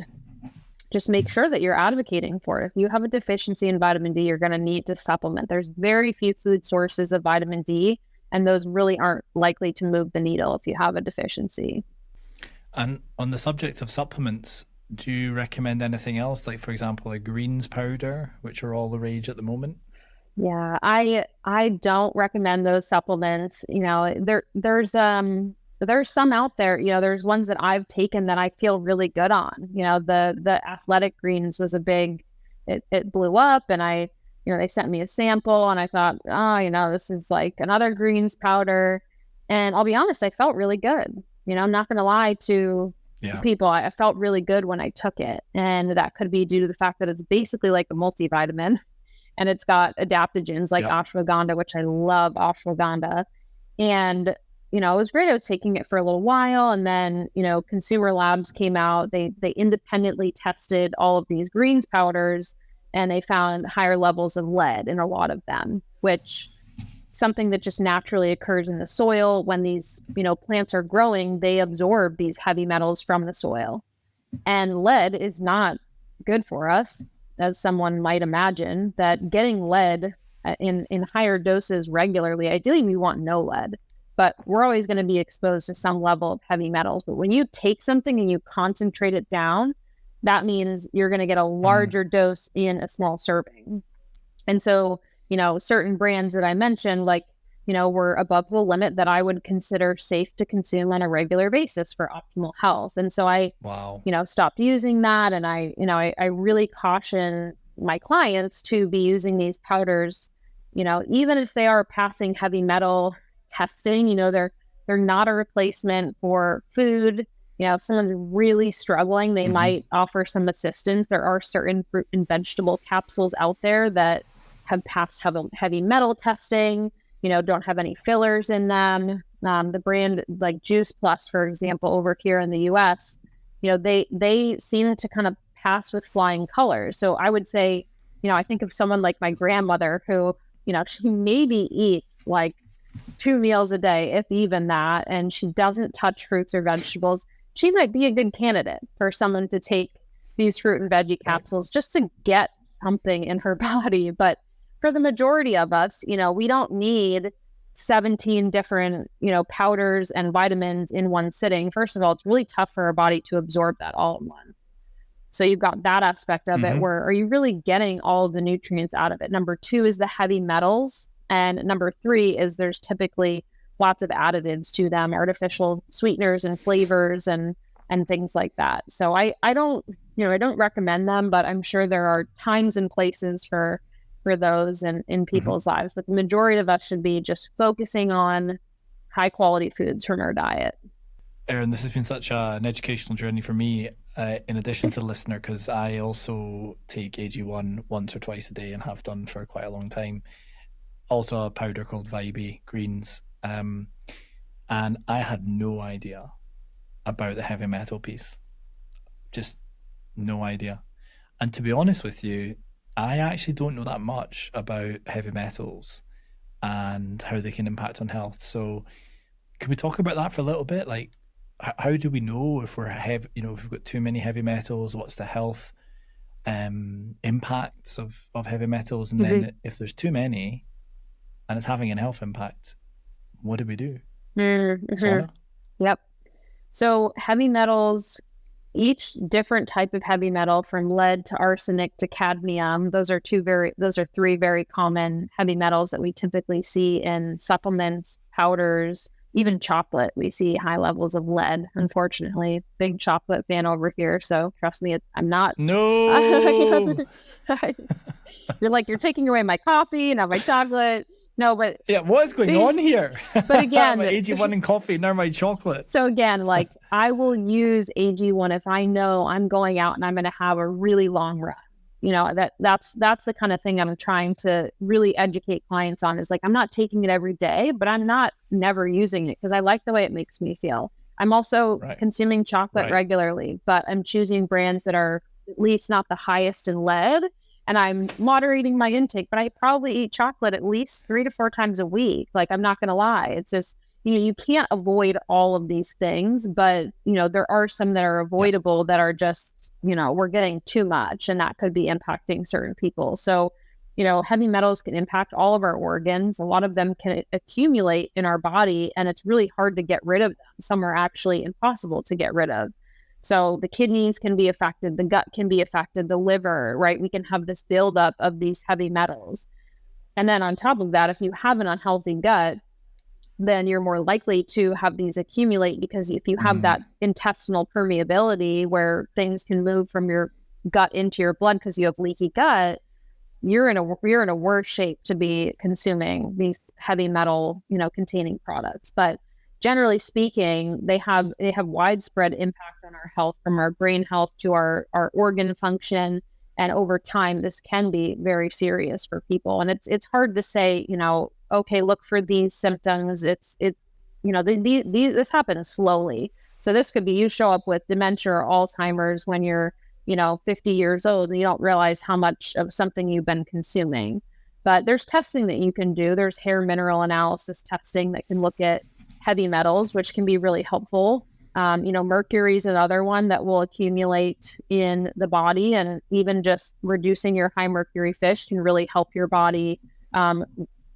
just make sure that you're advocating for it. If you have a deficiency in vitamin D, you're going to need to supplement. There's very few food sources of vitamin D, and those really aren't likely to move the needle if you have a deficiency. And on the subject of supplements, do you recommend anything else? Like, for example, a greens powder, which are all the rage at the moment? Yeah, I don't recommend those supplements. There's some out there. There's ones that I've taken that I feel really good on. The athletic greens was a big, it blew up, and they sent me a sample, and I thought, this is like another greens powder. And I'll be honest, I felt really good. I'm not going to lie to people. I felt really good when I took it. And that could be due to the fact that it's basically like a multivitamin, and it's got adaptogens like ashwagandha, which I love ashwagandha. And, it was great. I was taking it for a little while, and then, Consumer Labs came out. They independently tested all of these greens powders, and they found higher levels of lead in a lot of them, which something that just naturally occurs in the soil. When these, plants are growing, they absorb these heavy metals from the soil. And lead is not good for us, as someone might imagine, that getting lead in higher doses regularly, ideally we want no lead, but we're always going to be exposed to some level of heavy metals. But when you take something and you concentrate it down, that means you're going to get a larger dose in a small serving. And so, certain brands that I mentioned, were above the limit that I would consider safe to consume on a regular basis for optimal health. And so I, stopped using that. And I really caution my clients to be using these powders, even if they are passing heavy metal testing, they're not a replacement for food. If someone's really struggling, they might offer some assistance. There are certain fruit and vegetable capsules out there that have passed heavy metal testing, don't have any fillers in them. The brand like Juice Plus, for example, over here in the US, they seem to kind of pass with flying colors. So I would say, I think of someone like my grandmother who, she maybe eats like 2 meals a day, if even that, and she doesn't touch fruits or vegetables. She might be a good candidate for someone to take these fruit and veggie capsules just to get something in her body. But for the majority of us, we don't need 17 different, powders and vitamins in one sitting. First of all, it's really tough for our body to absorb that all at once. So you've got that aspect of it, where are you really getting all of the nutrients out of it? Number 2 is the heavy metals. And number 3 is there's typically lots of additives to them, artificial sweeteners and flavors and things like that. So I don't I don't recommend them, but I'm sure there are times and places for those in people's lives. But the majority of us should be just focusing on high quality foods from our diet. Erin, this has been such an educational journey for me, in addition to the listener, because I also take AG1 once or twice a day and have done for quite a long time. Also a powder called Vibe Greens. And I had no idea about the heavy metal piece. Just no idea. And to be honest with you, I actually don't know that much about heavy metals and how they can impact on health. So could we talk about that for a little bit? Like, how do we know if we're heavy, if we've got too many heavy metals? What's the health impacts of heavy metals? And then if there's too many and it's having a health impact, what do we do? Sana? Yep. So heavy metals, each different type of heavy metal, from lead to arsenic to cadmium, those are three very common heavy metals that we typically see in supplements, powders, even chocolate. We see high levels of lead, unfortunately. Big chocolate fan over here, so trust me, I'm not. No. You're like, you're taking away my coffee, now my chocolate. No, but yeah, what is going on here? But again, my AG1 and coffee, now my chocolate. So again, like, I will use AG1 if I know I'm going out and I'm going to have a really long run. That's the kind of thing I'm trying to really educate clients on, is like, I'm not taking it every day, but I'm not never using it because I like the way it makes me feel. I'm also consuming chocolate regularly, but I'm choosing brands that are at least not the highest in lead. And I'm moderating my intake, but I probably eat chocolate at least 3 to 4 times a week. Like, I'm not going to lie. It's just, you can't avoid all of these things, but, there are some that are avoidable that are just, we're getting too much, and that could be impacting certain people. So, heavy metals can impact all of our organs. A lot of them can accumulate in our body, and it's really hard to get rid of them. Some are actually impossible to get rid of. So the kidneys can be affected, the gut can be affected, the liver, right? We can have this buildup of these heavy metals. And then on top of that, if you have an unhealthy gut, then you're more likely to have these accumulate, because if you have that intestinal permeability where things can move from your gut into your blood because you have leaky gut, you're in a worse shape to be consuming these heavy metal, containing products. But generally speaking, they have widespread impact on our health, from our brain health to our organ function. And over time, this can be very serious for people. And it's hard to say, okay, look for these symptoms. It's this happens slowly. So this could be, you show up with dementia or Alzheimer's when you're 50 years old, and you don't realize how much of something you've been consuming. But there's testing that you can do. There's hair mineral analysis testing that can look at heavy metals, which can be really helpful. Mercury is another one that will accumulate in the body, and even just reducing your high mercury fish can really help your body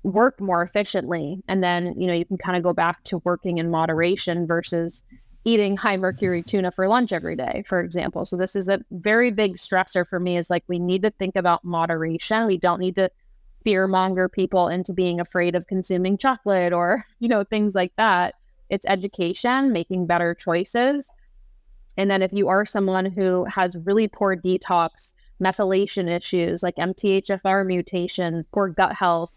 work more efficiently. And then, you can kind of go back to working in moderation versus eating high mercury tuna for lunch every day, for example. So this is a very big stressor for me, is like, we need to think about moderation. We don't need to fearmonger people into being afraid of consuming chocolate or, things like that. It's education, making better choices. And then if you are someone who has really poor detox, methylation issues like MTHFR mutations, poor gut health,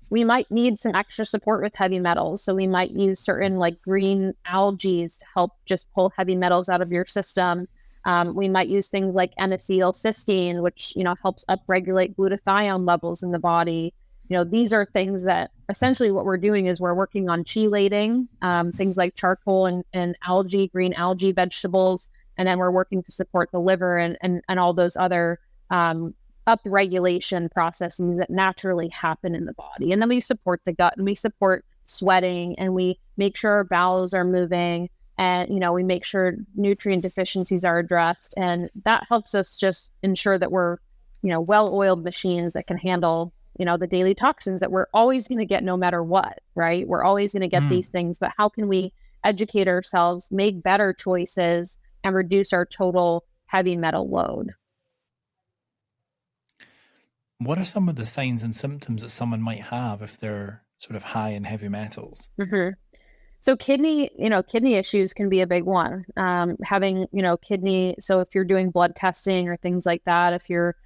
we might need some extra support with heavy metals. So we might use certain like green algae to help just pull heavy metals out of your system. We might use things like N-acetylcysteine, which, helps upregulate glutathione levels in the body. These are things that essentially what we're doing is we're working on chelating, things like charcoal and algae, green algae vegetables. And then we're working to support the liver and all those other upregulation processes that naturally happen in the body. And then we support the gut, and we support sweating, and we make sure our bowels are moving, and, we make sure nutrient deficiencies are addressed. And that helps us just ensure that we're, well-oiled machines that can handle, the daily toxins that we're always going to get no matter what, right? We're always going to get these things, but how can we educate ourselves, make better choices, and reduce our total heavy metal load? What are some of the signs and symptoms that someone might have if they're sort of high in heavy metals? So kidney issues can be a big one. Having, kidney. So if you're doing blood testing or things like that, if you're,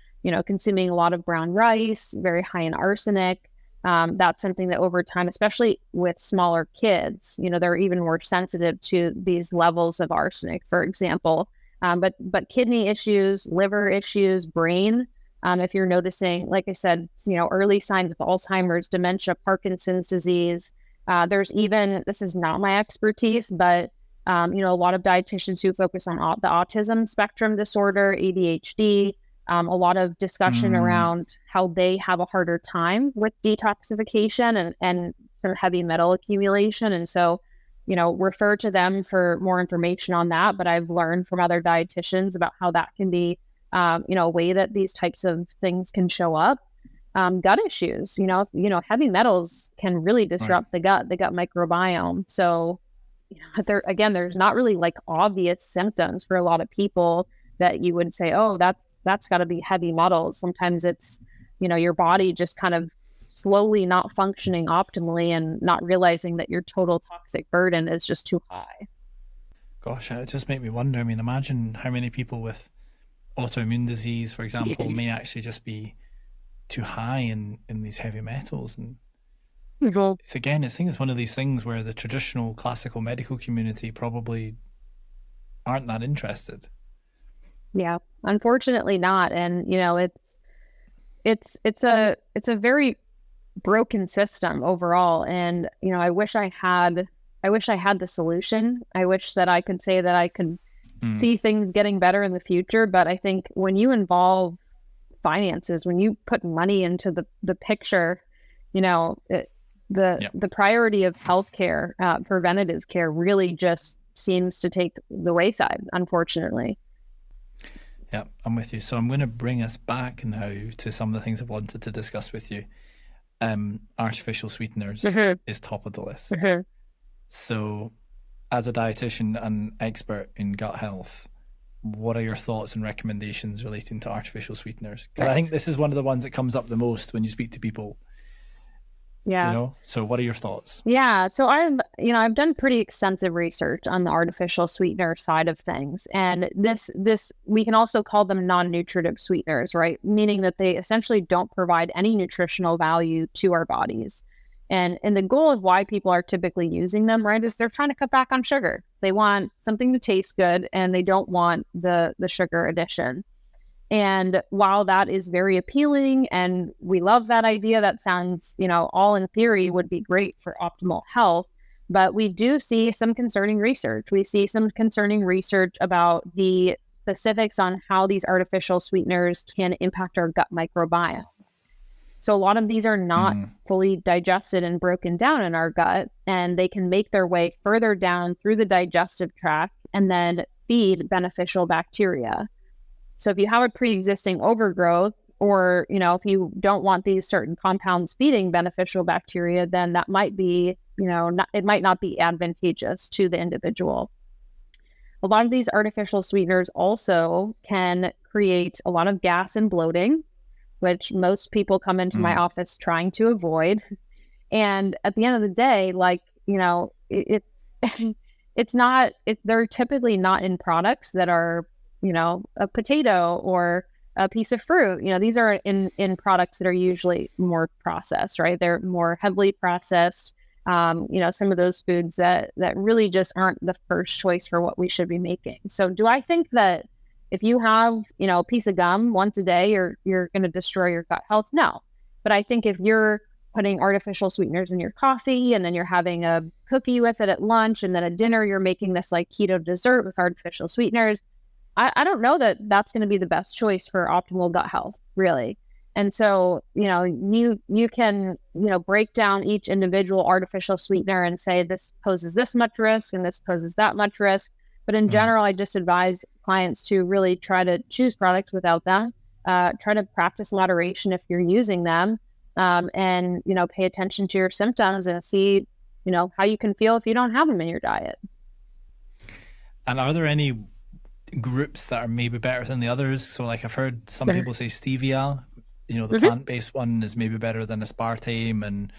consuming a lot of brown rice, very high in arsenic, that's something that over time, especially with smaller kids, they're even more sensitive to these levels of arsenic, for example. But kidney issues, liver issues, brain. If you're noticing, like I said, early signs of Alzheimer's, dementia, Parkinson's disease. There's even, this is not my expertise, but, a lot of dietitians who focus on the autism spectrum disorder, ADHD, a lot of discussion around how they have a harder time with detoxification and some heavy metal accumulation. And so, refer to them for more information on that. But I've learned from other dietitians about how that can be, a way that these types of things can show up. Gut issues, heavy metals can really disrupt the gut microbiome. So, there's not really like obvious symptoms for a lot of people that you would say, oh, that's got to be heavy metals. Sometimes it's, your body just kind of slowly not functioning optimally and not realizing that your total toxic burden is just too high. Gosh, it just made me wonder. I mean, imagine how many people with autoimmune disease, for example, may actually just be too high in these heavy metals. And it's one of these things where the traditional classical medical community probably aren't that interested. Yeah, unfortunately not. And, it's a very broken system overall. And, I wish I had the solution. I wish that I could say that I could see things getting better in the future. But I think when you involve finances, when you put money into the picture, the priority of healthcare, preventative care really just seems to take the wayside, unfortunately. Yeah, I'm with you. So I'm going to bring us back now to some of the things I wanted to discuss with you. Artificial sweeteners is top of the list. So as a dietitian and expert in gut health, what are your thoughts and recommendations relating to artificial sweeteners? Because I think this is one of the ones that comes up the most when you speak to people. Yeah. So what are your thoughts? Yeah. So I've done pretty extensive research on the artificial sweetener side of things. And this, we can also call them non-nutritive sweeteners, right? Meaning that they essentially don't provide any nutritional value to our bodies. And the goal of why people are typically using them, right, is they're trying to cut back on sugar. They want something to taste good and they don't want the sugar addition. And while that is very appealing and we love that idea, that sounds, all in theory would be great for optimal health. But we do see some concerning research. We see some concerning research about the specifics on how these artificial sweeteners can impact our gut microbiome. So a lot of these are not fully digested and broken down in our gut, and they can make their way further down through the digestive tract and then feed beneficial bacteria. So if you have a pre-existing overgrowth, or, if you don't want these certain compounds feeding beneficial bacteria, then that might be, it might not be advantageous to the individual. A lot of these artificial sweeteners also can create a lot of gas and bloating, which most people come into my office trying to avoid. And at the end of the day, they're typically not in products that are, a potato or a piece of fruit. These are in products that are usually more processed, right? They're more heavily processed. Some of those foods that really just aren't the first choice for what we should be making. So do I think that if you have, a piece of gum once a day, you're going to destroy your gut health? No. But I think if you're putting artificial sweeteners in your coffee and then you're having a cookie with it at lunch and then at dinner, you're making this like keto dessert with artificial sweeteners, I don't know that that's going to be the best choice for optimal gut health, really. And so, you can, break down each individual artificial sweetener and say this poses this much risk and this poses that much risk. But in general, I just advise clients to really try to choose products without them, try to practice moderation if you're using them, and, pay attention to your symptoms and see, how you can feel if you don't have them in your diet. And are there any groups that are maybe better than the others? So like I've heard some people say stevia, the plant-based one is maybe better than aspartame, and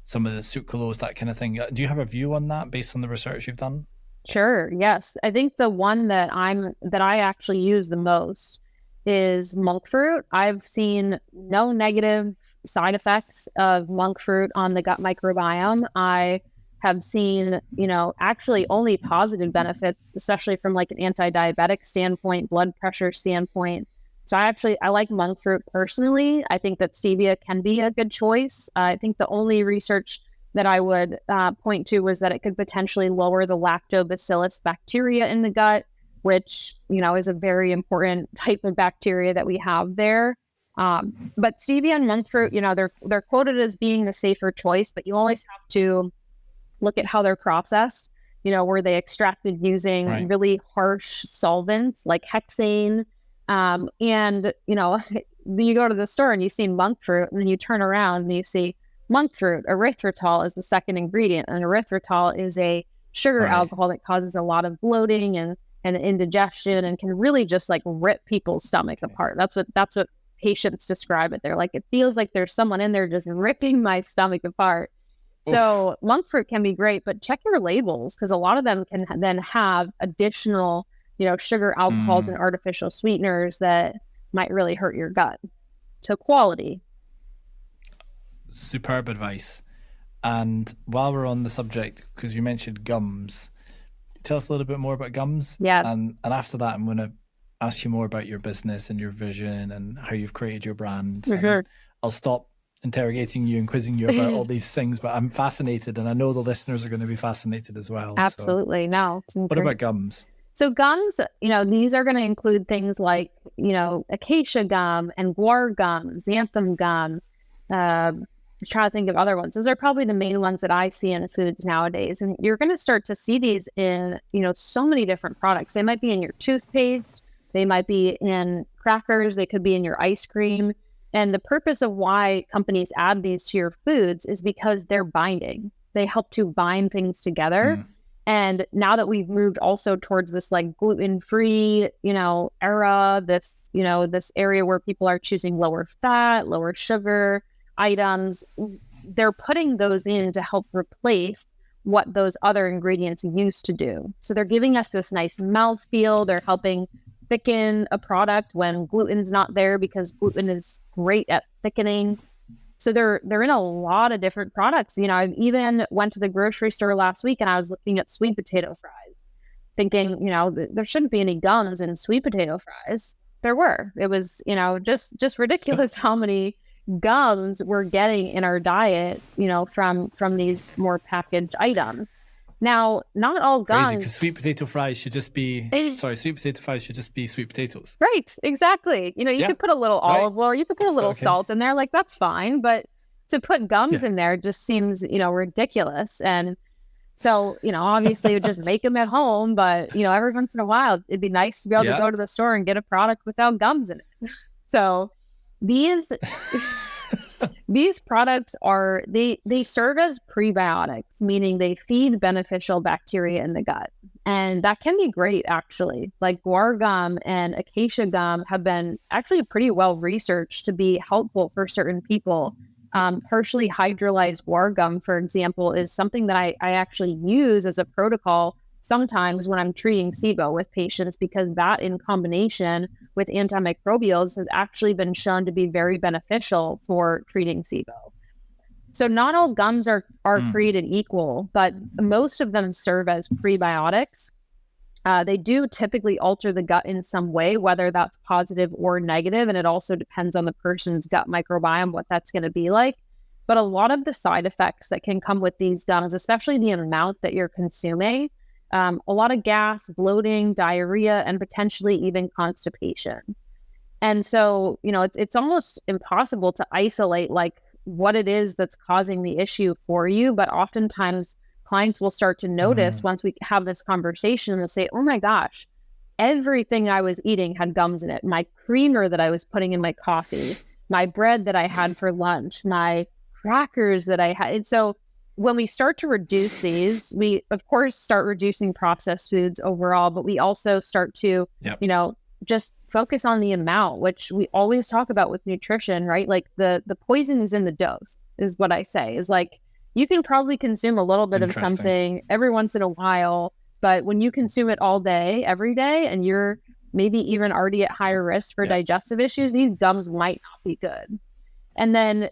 some of the sucralose, that kind of thing. Do you have a view on that based on the research you've done? Sure. Yes. I think the one that I actually use the most is monk fruit. I've seen no negative side effects of monk fruit on the gut microbiome. I have seen, actually only positive benefits, especially from like an anti-diabetic standpoint, blood pressure standpoint. So I like monk fruit personally. I think that stevia can be a good choice. I think the only research that I would point to was that it could potentially lower the lactobacillus bacteria in the gut, which, is a very important type of bacteria that we have there. But stevia and monk fruit, they're quoted as being the safer choice, but you always have to look at how they're processed. Were they extracted using really harsh solvents like hexane? And, you go to the store and you see monk fruit, and then you turn around and you see monk fruit. Erythritol is the second ingredient, and erythritol is a sugar alcohol that causes a lot of bloating and indigestion, and can really just like rip people's stomach apart. That's what patients describe it. They're like, it feels like there's someone in there just ripping my stomach apart. So monk fruit can be great, but check your labels, because a lot of them can then have additional, sugar alcohols and artificial sweeteners that might really hurt your gut. So quality. Superb advice. And while we're on the subject, because you mentioned gums, tell us a little bit more about gums. Yeah. And after that, I'm going to ask you more about your business and your vision and how you've created your brand. Mm-hmm. I'll stop interrogating you and quizzing you about all these things, but I'm fascinated, and I know the listeners are going to be fascinated as well. Absolutely. So, No. what about gums? So gums, these are going to include things like, acacia gum and guar gum, xanthan gum. Try to think of other ones. Those are probably the main ones that I see in foods nowadays. And you're going to start to see these in, so many different products. They might be in your toothpaste. They might be in crackers. They could be in your ice cream. And the purpose of why companies add these to your foods is because they're binding. They help to bind things together. And now that we've moved also towards this like gluten-free, era, this area where people are choosing lower fat, lower sugar items, they're putting those in to help replace what those other ingredients used to do. So they're giving us this nice mouthfeel. They're helping thicken a product when gluten's not there, because gluten is great at thickening. So they're in a lot of different products. I even went to the grocery store last week and I was looking at sweet potato fries, thinking, there shouldn't be any gums in sweet potato fries. There were. It was, just ridiculous how many gums we're getting in our diet, from these more packaged items. Now, not all gums. Crazy, because sweet potato fries should just be sweet potatoes. Right, exactly. You could put a little olive oil, you could put a little salt in there, like that's fine. But to put gums in there just seems, ridiculous. And so, obviously you just make them at home, but, every once in a while, it'd be nice to be able to go to the store and get a product without gums in it. So these products they serve as prebiotics, meaning they feed beneficial bacteria in the gut. And that can be great, actually. Like guar gum and acacia gum have been actually pretty well researched to be helpful for certain people. Partially hydrolyzed guar gum, for example, is something that I actually use as a protocol sometimes when I'm treating SIBO with patients, because that in combination with antimicrobials has actually been shown to be very beneficial for treating SIBO. So not all gums are created equal, but most of them serve as prebiotics. They do typically alter the gut in some way, whether that's positive or negative, and it also depends on the person's gut microbiome, what that's going to be like. But a lot of the side effects that can come with these gums, especially the amount that you're consuming, a lot of gas, bloating, diarrhea, and potentially even constipation. And so, it's almost impossible to isolate like what it is that's causing the issue for you. But oftentimes clients will start to notice once we have this conversation, and they'll say, oh my gosh, everything I was eating had gums in it. My creamer that I was putting in my coffee, my bread that I had for lunch, my crackers that I had. And so when we start to reduce these, we of course start reducing processed foods overall, but we also start to, just focus on the amount, which we always talk about with nutrition, right? Like the poison is in the dose, is what I say, is like, You can probably consume a little bit of Interesting. something every once in a while, but when you consume it all day, every day, and you're maybe even already at higher risk for digestive issues, these gums might not be good. And then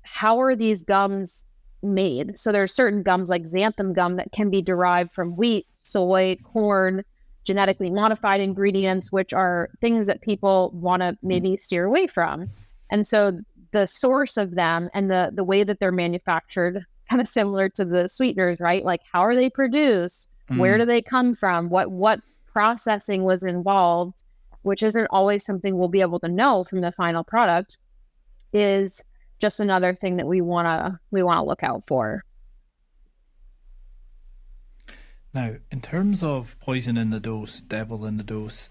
how are these gums made? So there's certain gums like xanthan gum that can be derived from wheat, soy, corn, genetically modified ingredients, which are things that people want to maybe steer away from. And so the source of them and the way that they're manufactured, kind of similar to the sweeteners, right? Like, how are they produced? Where do they come from? What processing was involved, which isn't always something we'll be able to know from the final product, is just another thing that we want to look out for. Now, in terms of poison in the dose, devil in the dose,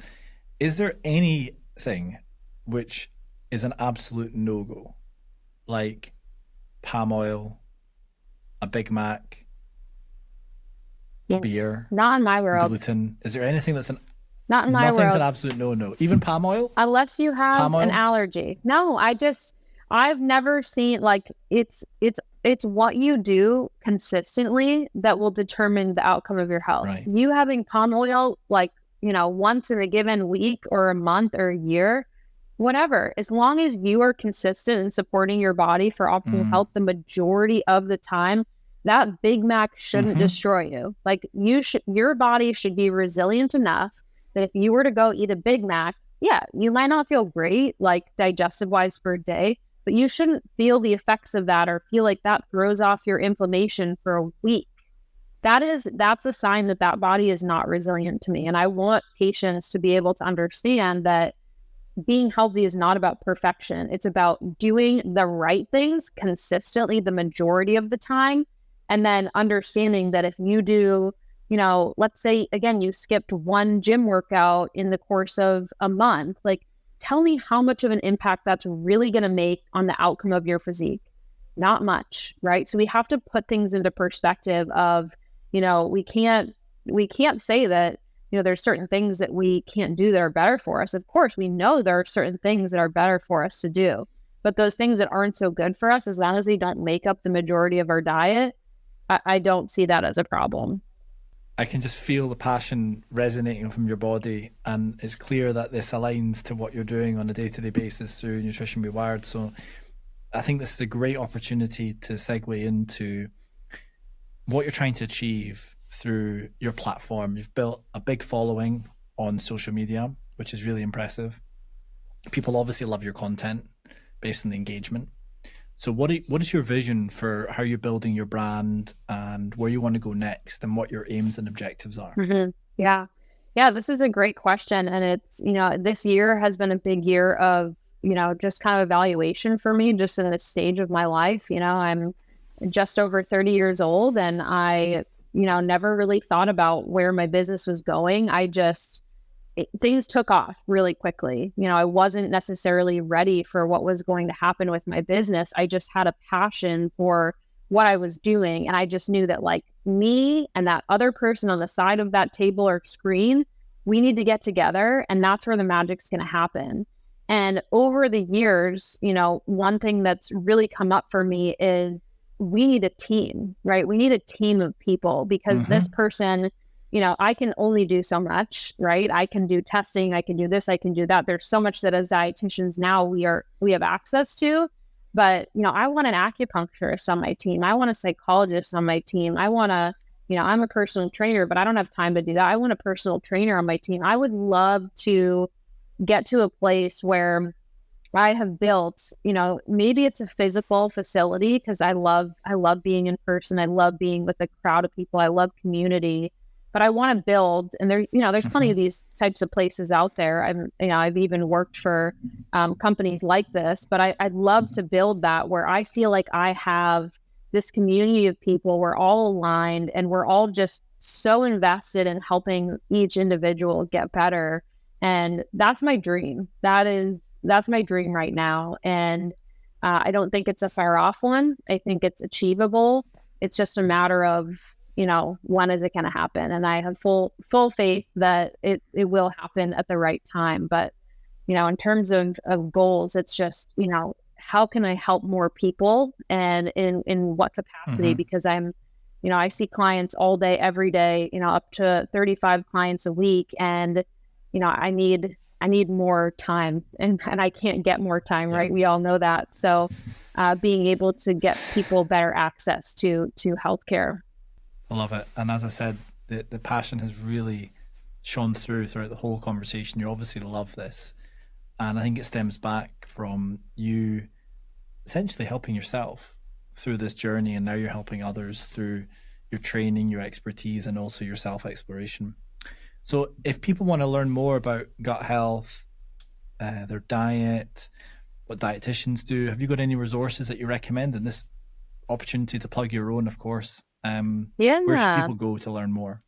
is there anything which is an absolute no-go? Like palm oil, a Big Mac, beer, not in my world. Gluten. Is there anything that's not in my world? Nothing's an absolute no-no. Even palm oil? Unless you have an allergy. No, I've never seen, like, it's what you do consistently that will determine the outcome of your health. Right. You having palm oil, like, once in a given week or a month or a year, whatever, as long as you are consistent in supporting your body for optimal health the majority of the time, that Big Mac shouldn't destroy you. Like, your body should be resilient enough that if you were to go eat a Big Mac, yeah, you might not feel great, like digestive wise for a day, but you shouldn't feel the effects of that or feel like that throws off your inflammation for a week. That's a sign that body is not resilient to me. And I want patients to be able to understand that being healthy is not about perfection. It's about doing the right things consistently the majority of the time. And then understanding that if you do, let's say, again, you skipped one gym workout in the course of a month, like, tell me how much of an impact that's really going to make on the outcome of your physique. Not much, right? So we have to put things into perspective of, we can't say that, there's certain things that we can't do that are better for us. Of course, we know there are certain things that are better for us to do, but those things that aren't so good for us, as long as they don't make up the majority of our diet, I don't see that as a problem. I can just feel the passion resonating from your body, and it's clear that this aligns to what you're doing on a day-to-day basis through Nutrition Rewired. So I think this is a great opportunity to segue into what you're trying to achieve through your platform. You've built a big following on social media, which is really impressive. People obviously love your content based on the engagement. So what is your vision for how you're building your brand and where you want to go next and what your aims and objectives are? Yeah, this is a great question. And it's, this year has been a big year of, just kind of evaluation for me, just in this stage of my life. I'm just over 30 years old, and I, never really thought about where my business was going. Things took off really quickly. I wasn't necessarily ready for what was going to happen with my business. I just had a passion for what I was doing. And I just knew that, like, me and that other person on the side of that table or screen, we need to get together, and that's where the magic's going to happen. And over the years, one thing that's really come up for me is we need a team, right? We need a team of people, because this person, I can only do so much, right? I can do testing, I can do this, I can do that. There's so much that as dietitians now we have access to, but, I want an acupuncturist on my team. I want a psychologist on my team. I want I'm a personal trainer, but I don't have time to do that. I want a personal trainer on my team. I would love to get to a place where I have built, maybe it's a physical facility, because I love being in person. I love being with a crowd of people. I love community. But I want to build, and there's plenty of these types of places out there. I've even worked for companies like this, but I'd love to build that where I feel like I have this community of people. We're all aligned, and we're all just so invested in helping each individual get better. And that's my dream. That's my dream right now. And I don't think it's a far off one. I think it's achievable. It's just a matter of, when is it going to happen? And I have full faith that it will happen at the right time. But, in terms of goals, it's just, how can I help more people, and in what capacity? Because I'm, I see clients all day, every day, up to 35 clients a week. And, I need more time, and I can't get more time, right? We all know that. So being able to get people better access to healthcare. I love it. And as I said, the passion has really shone throughout the whole conversation. You obviously love this. And I think it stems back from you essentially helping yourself through this journey. And now you're helping others through your training, your expertise, and also your self-exploration. So if people want to learn more about gut health, their diet, what dietitians do, have you got any resources that you recommend? And this opportunity to plug your own, of course. Where should people go to learn more?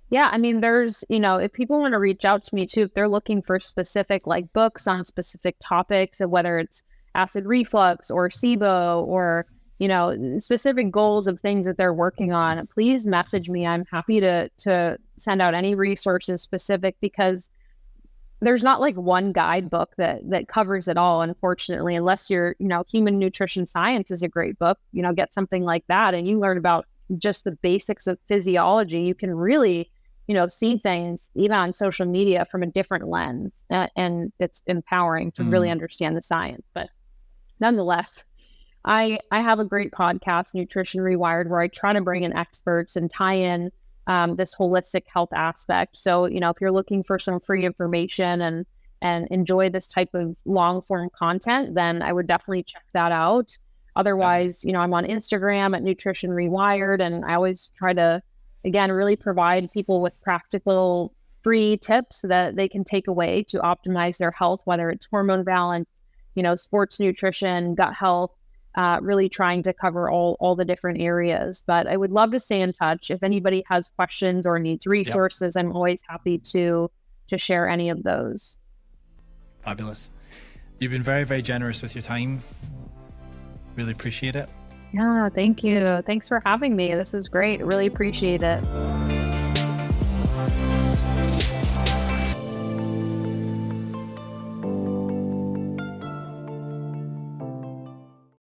Yeah, I mean, there's, if people want to reach out to me too, if they're looking for specific like books on specific topics, whether it's acid reflux or SIBO or, specific goals of things that they're working on, please message me. I'm happy to send out any resources specific, because there's not like one guidebook that covers it all, unfortunately, unless you're, Human Nutrition Science is a great book, get something like that and you learn about just the basics of physiology. You can really, see things even on social media from a different lens, and it's empowering to really understand the science. But nonetheless, I have a great podcast, Nutrition Rewired, where I try to bring in experts and tie in this holistic health aspect. So, if you're looking for some free information and enjoy this type of long form content, then I would definitely check that out. Otherwise, I'm on Instagram at Nutrition Rewired, and I always try to, again, really provide people with practical free tips that they can take away to optimize their health, whether it's hormone balance, sports nutrition, gut health, really trying to cover all the different areas. But I would love to stay in touch. If anybody has questions or needs resources, I'm always happy to share any of those. Fabulous. You've been very, very generous with your time. Really appreciate it. Yeah, thank you. Thanks for having me. This is great. Really appreciate it.